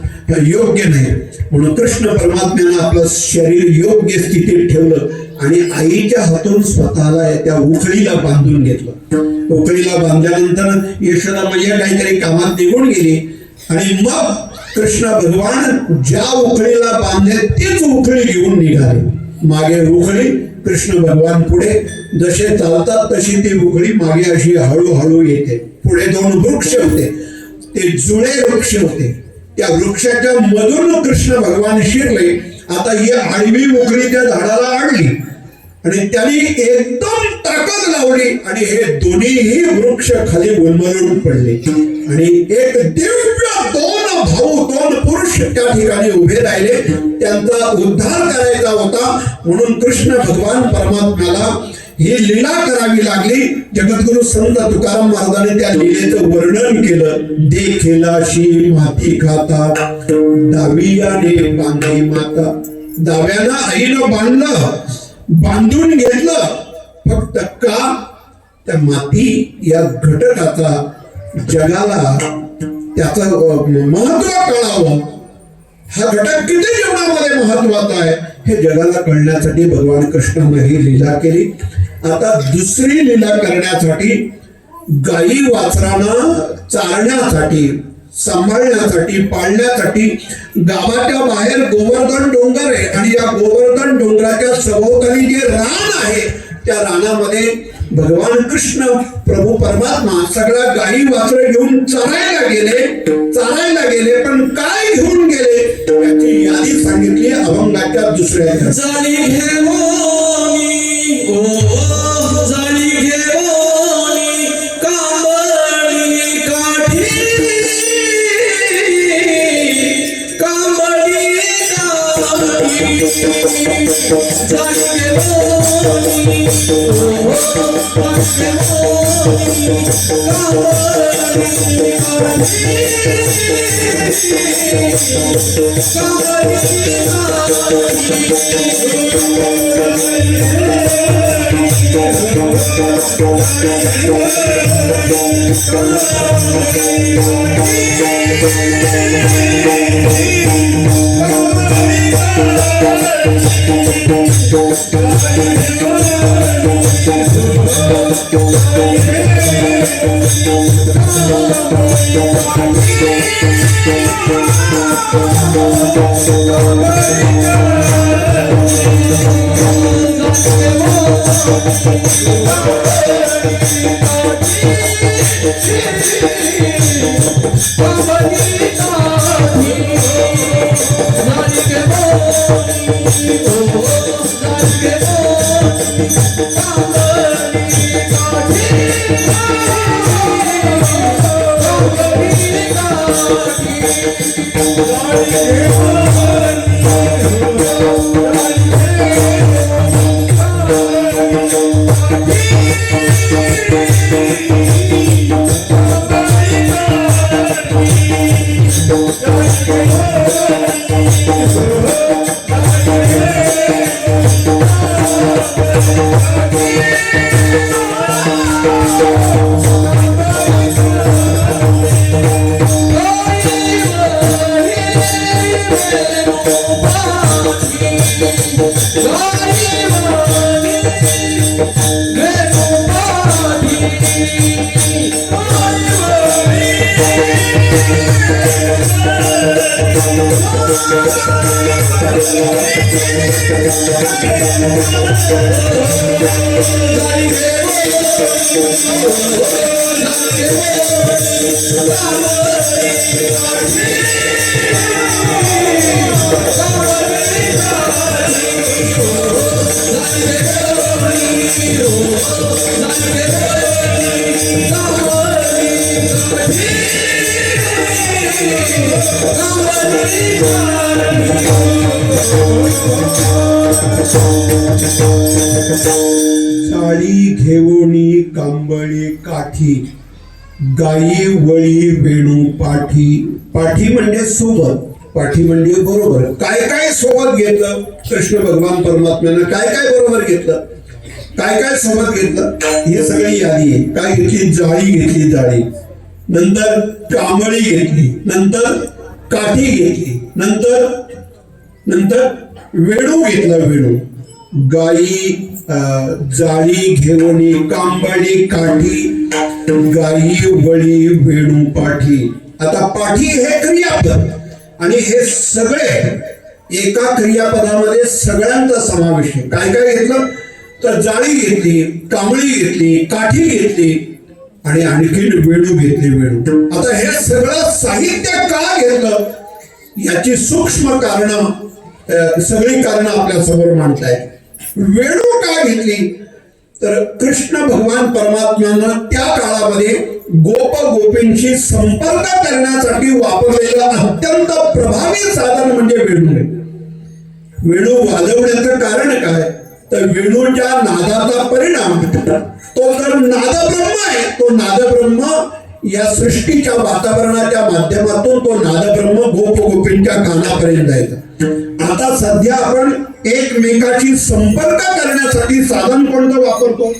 योग्य नाही, म्हणून कृष्ण परमात्म्यानं आपलं शरीर योग्य स्थितीत ठेवलं आणि आईच्या हातून स्वतःला त्या उखळीला बांधून घेतलं. उखळीला बांधल्यानंतर यशोदा मैया काहीतरी कामात निघून गेली आणि मग कृष्ण भगवान ज्या उखळीला बांधले तीच उखळी घेऊन निघाले. मागे उखळी, कृष्ण भगवान पुढे, जसे चालतात तशी ती उखळी मागे अशी हळूहळू येते. पुढे 2 वृक्ष होते, ते जुळे वृक्ष होते. त्या वृक्षाच्या मधून कृष्ण भगवान शिरले. आता ही आडवी उखळी त्या झाडाला आणली आणि त्यांनी एकदम ताकद लावली आणि हे दोन्हीही वृक्ष खाली उन्मळून पडले आणि एक दिव्य 2 भाऊ 2 पुरुष त्या ठिकाणी उभे राहिले. त्यांचा उद्धार करायचा होता म्हणून कृष्ण भगवान परमात्म्याला ही लीला करावी लागली. जगद्गुरु संत तुकाराम महाराजांनी त्या लीलेचं वर्णन केलं. देखीलाशी माती खाता दावियाने बांधी माता. दाव्यानं आईनं बांधून घेतलं, फक्त का त्या माती या घटकाचा जगाला त्याचं महत्व कळावं. हा घटक किती जीवनामध्ये महत्वाचा आहे हे जगाला कळण्यासाठी भगवान कृष्णाने ही लीला केली. आता दुसरी लीला करण्यासाठी गाई वासरांना चारण्यासाठी, सांभाळण्यासाठी, पाळण्यासाठी गावाच्या बाहेर गोवर्धन डोंगर आहे आणि या गोवर्धन डोंगराच्या सभोवताली जे रान आहे त्या रानामध्ये भगवान कृष्ण प्रभू परमात्मा सगळ्या गाई वासरे घेऊन चरायला गेले. पण काय घेऊन गेले याची यादी सांगितली अभंगाच्या दुसऱ्या. Come on, जाळी घेऊनी कांबळी काठी, गायी वळी वेणू पाठी. पाठी म्हणजे सोबत, पाठी म्हणजे बरोबर. काय काय सोबत घेतलं कृष्ण भगवान परमात्म्यानं, काय काय बरोबर घेतलं, काय काय सोबत घेतलं, हे सगळी यादी आहे. काय घेतली? जाळी घेतली, जाळी. नंतर कांबळी घेतली, नंतर काठी घेतली, नंतर नंतर वेणू घेतला, वेणू. गायी जाळी घेऊनी कांबळी काठी, गायी वळी वेणू पाठी. आता पाठी हे क्रियापद आणि हे सगळे एका क्रियापदामध्ये सगळ्यांचा समावेश आहे. काय काय घेतलं तर जाळी घेतली, कांबळी घेतली, काठी घेतली आणि आणखीन वेणू घेतली, वेणू. आता हे सगळं साहित्य का घेतलं याची सूक्ष्म कारण सगळी कारण आपल्या समोर मांडतायत. वेणू का घेतली तर कृष्ण भगवान परमात्म्यानं त्या काळामध्ये गोप गोपींशी संपर्क करण्यासाठी वापरलेलं अत्यंत प्रभावी साधन म्हणजे वेणू आहे. वेणू वाजवण्याचं कारण काय तर वेणूच्या नादाचा परिणाम तो जर नादब्रह्म आहे, तो नादब्रह्म या सृष्टीच्या वातावरणाच्या माध्यमातून तो नादब्रह्म गोप गोपींच्या कानापर्यंत जायचा. आता सध्या आपण एकमेकाशी संपर्क करण्यासाठी साधन कोणतं वापरतो?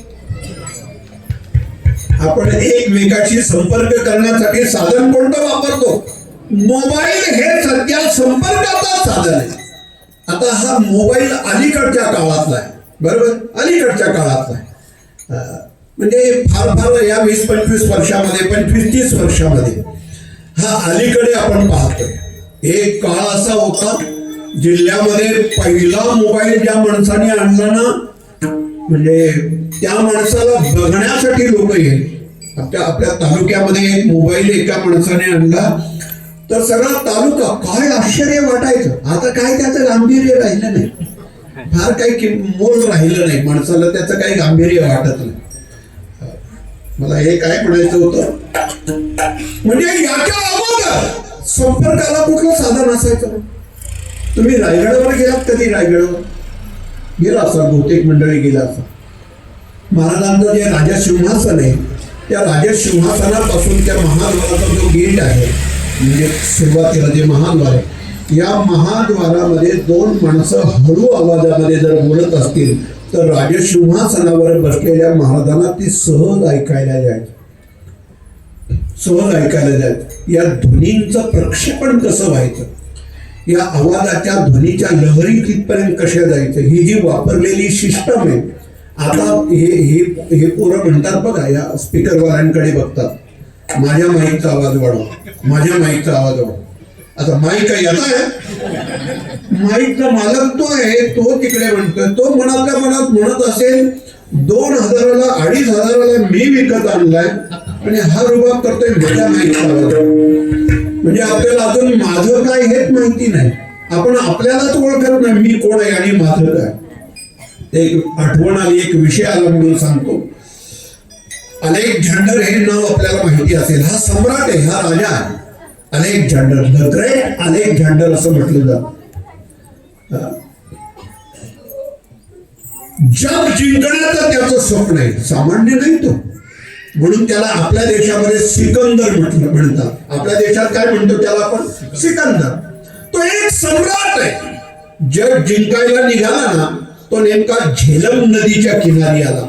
आपण एकमेकाशी संपर्क करण्यासाठी साधन कोणतं वापरतो? मोबाईल हे सध्या संपर्काचं साधन आहे. आता हा मोबाईल अलीकडच्या काळातला आहे, बरोबर, अलीकडच्या काळातला आहे. म्हणजे फार फार या 20-25 वर्षामध्ये, 25-30 वर्षामध्ये हा अलीकडे आपण पाहतोय. एक काळ असा होता जिल्ह्यामध्ये पहिला मोबाईल ज्या माणसाने आणला ना, म्हणजे त्या माणसाला बघण्यासाठी लोक येईल. आपल्या तालुक्यामध्ये एक मोबाईल एका माणसाने आणला तर सगळा तालुका काय आश्चर्य वाटायचं. आता काय त्याचं गांभीर्य राहिलं नाही, फार काही मोल राहिलं नाही, माणसाला त्याचं काही गांभीर्य वाटत नाही. मला हे काय म्हणायचं होतं, म्हणजे याच्या अगोदर संपर्काला कुठलं साधन असायचं? तुम्ही रायगडावर गेलात कधी? रायगडावर गेला असा, बहुतेक मंडळी गेला असा. महाराजांचं जे राजसिंहासन आहे त्या राजसिंहासनापासून त्या महाद्वाराचा जो गेट आहे, म्हणजे सुरुवातीला जे महाद्वार आहे, या महाद्वारामध्ये दोन माणसं हळू आवाजामध्ये जर बोलत असतील तर राजसिंहासनावर बसलेल्या महाराजांना ती सहज ऐकायला जायचं, सहज ऐकायला जायचं. या ध्वनींचं प्रक्षेपण कसं व्हायचं, या आवाजाच्या ध्वनीच्या लहरी तिथपर्यंत कशा जायचं, ही जी वापरलेली सिस्टम आहे. आता हे पोरं म्हणतात बघा, या स्पीकरवाल्यांकडे बघतात, माझ्या माईकचा आवाज वाढव, माझ्या माईकचा आवाज वाढव. आता माईक येत आहे, माईकचा मालक तो आहे, तो तिकडे म्हणतोय, तो मनातल्या मनात म्हणत असेल 2000ला 2500ला मी विकत आणलाय आणि हा रुबाब करतोय माझ्या माईकचा आवाज. म्हणजे आपल्याला अजून माझं काय हेच माहिती नाही, आपण आपल्यालाच ओळखत नाही मी कोण आहे आणि माझं काय. एक आठवण आली, एक विषय आला म्हणून सांगतो. अलेक्झांडर हे नाव आपल्याला माहिती असेल. हा सम्राट आहे, हा राजा आहे. अलेक्झांडर, द ग्रेट अलेक्झांडर असं म्हटलं जातं. जग जिंकण्याचं त्याचं स्वप्न आहे, सामान्य नाही तो. म्हणून त्याला आपल्या देशामध्ये सिकंदर म्हणतात. आपल्या देशात काय म्हणतो त्याला आपण? सिकंदर. तो एक सम्राट आहे. जग जिंकायला निघाला ना, तो नेमका झेलम नदीच्या किनारी आला.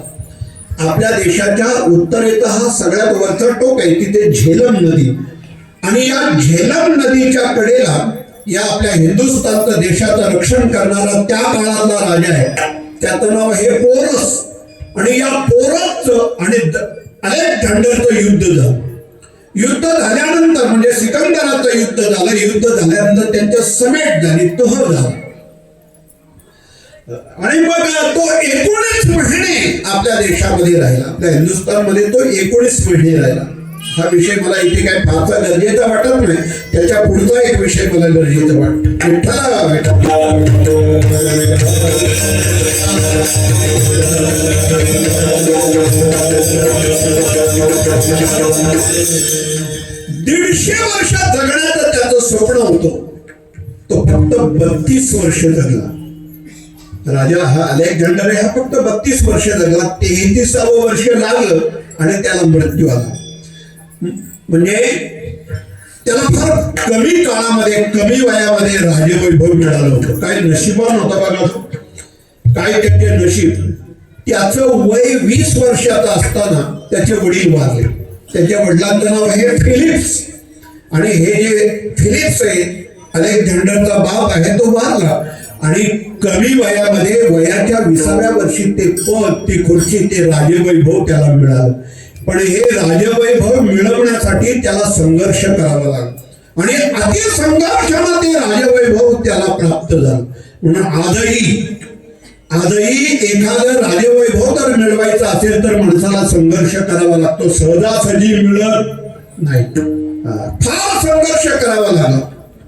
आपल्या देशाच्या उत्तरेचा हा सगळ्यात वरचा टोक आहे, तिथे झेलम नदी. आणि या झेलम नदीच्या कडेला या आपल्या हिंदुस्थानचं देशाचं रक्षण करणारा त्या काळातला राजा आहे, त्याचं नाव आहे पोरस. आणि या पोरसचं आणि अलेक्झांडरचं युद्ध झालं. युद्ध झाल्यानंतर म्हणजे सिकंदराचं युद्ध झालं. युद्ध झाल्यानंतर त्यांच्या समेट झाली, तह झाला. आणि मग तो 19 महिने आपल्या देशामध्ये राहिला. आपल्या हिंदुस्थानमध्ये तो 19 महिने राहिला. हा विषय मला इथे काय फारसा गरजेचा वाटत नाही. त्याच्या पुढचा एक विषय मला गरजेचा वाटतो. दीडशे वर्ष जगण्याचं त्याचं स्वप्न होतं. तो फक्त 32 वर्ष जगला. राजा हा अलेक्झांडर हा फक्त 32 वर्ष जगला. 33वे वर्ष लागलं आणि त्याला मृत्यू आला. म्हणजे त्याला फार कमी काळामध्ये, कमी वयामध्ये राजवैभव मिळालं होतं. काय नशिबान होतं बघा, काय त्याचे नशीब. त्याचं वय 20 वर्षाचं असताना त्याचे वडील वारले. त्याच्या वडिलांचं नाव आहे फिलिप्स. आणि हे जे फिलिप्स आहे, अलेक्झांडरचा बाप आहे, तो वारला. आणि कमी वयामध्ये, वयाच्या 20व्या वर्षी ते पद, ती खुर्ची, ते राजवैभव त्याला मिळालं. पण हे राजवैभव मिळवण्यासाठी त्याला संघर्ष करावा लागला. आणि अतिसंघर्षानं ते राजवैभव त्याला प्राप्त झालं. म्हणून आजही एखादं राजवैभव जर मिळवायचं असेल तर माणसाला संघर्ष करावा लागतो. सहजासहजी मिळत नाही, फार संघर्ष करावा लागला.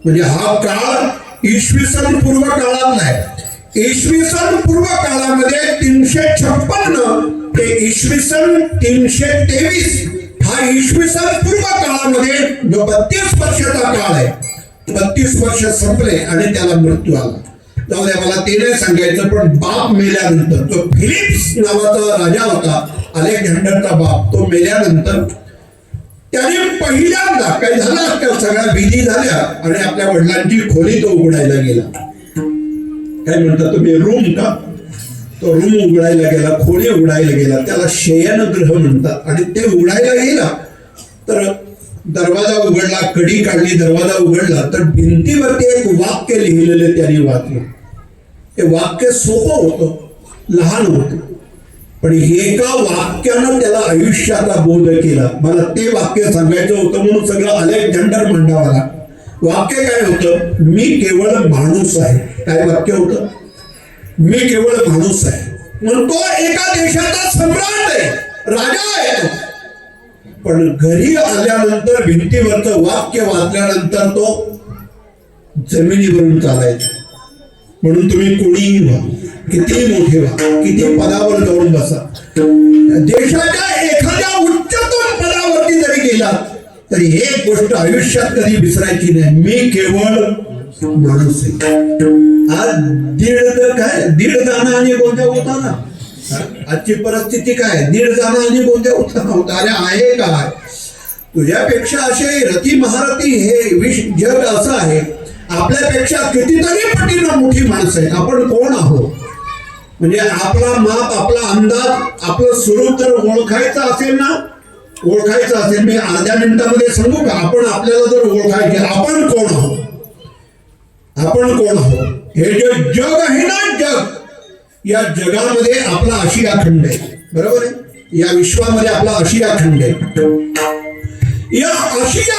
म्हणजे हा काळ इसवी सन पूर्व काळात नाही. इसवी सन पूर्व काळामध्ये 356 ते इसवी सन 323 हा इसवी सन पूर्व काळामध्ये जो 32 वर्षाचा काळ आहे, 32 वर्ष संपले आणि त्याला मृत्यू आला. जाऊ द्या, मला ते नाही सांगायचं. पण बाप मेल्यानंतर, जो फिलिप्स नावाचा राजा होता, अलेक्झांडरचा बाप, तो मेल्यानंतर त्याने पहिल्यांदा काय झालं, त्या सगळ्या विधी झाल्या आणि आपल्या वडिलांची खोली तो उघडायला गेला. काय म्हणता तुम्ही, रूम का? तो रूम उघडायला गेला, खोली उघडायला गेला. त्याला शयनगृह म्हणतात. आणि ते उघडायला गेला तर दरवाजा उघडला, कडी काढली, दरवाजा उघडला तर भिंतीवरती एक वाक्य लिहिलेलं त्याने वाचलं. ते वाक्य सोपं होतं, लहान होतं, पण एका वाक्यानं त्याला आयुष्याचा बोध केला. मला ते वाक्य सांगायचं होतं म्हणून सगळं अलेक्झांडर मंडावाला. वाक्य काय होतं? मी केवळ माणूस आहे. काय वाक्य होतं? मी केवळ माणूस आहे. म्हणून तो एका देशाचा सम्राट आहे, राजा आहे. पण घरी आल्यानंतर भिंतीवरचं वाक्य वाचल्यानंतर तो जमिनीवरून चालायचा. म्हणून तुम्ही कोणीही व्हा, किती मोठे व्हा, किती पदावर जाऊन बसा, देशाच्या एखाद्या उच्चतम पदावरती जरी गेला तरी एक गोष्ट आयुष्यात कधी विसरायची नाही, मी केवळ माणूस आहे. आज दीड दाना आणि गोंजा होता ना. आजची परिस्थिती काय? दीड दाना आणि गोंजा होता. अरे आहे काय? तुझ्यापेक्षा असे रती महारथी हे जग असं आहे. आपल्यापेक्षा कितीतरी पटीनं मोठी माणसं आहे. आपण कोण आहोत? म्हणजे आपला माप, आपला अंदाज, आपलं स्वरूप जर ओळखायचं असेल ना, ओळखायचं असेल, मी अर्ध्या मिनिटामध्ये सांगू का? आपण आपल्याला जर ओळखायचे, आपण कोण आहोत, आपण कोण आहोत? हे जे जग आहे ना, जग, या जगामध्ये आपला आशिया खंड आहे, बरोबर आहे? या विश्वामध्ये आपला आशिया खंड आहे. या आशिया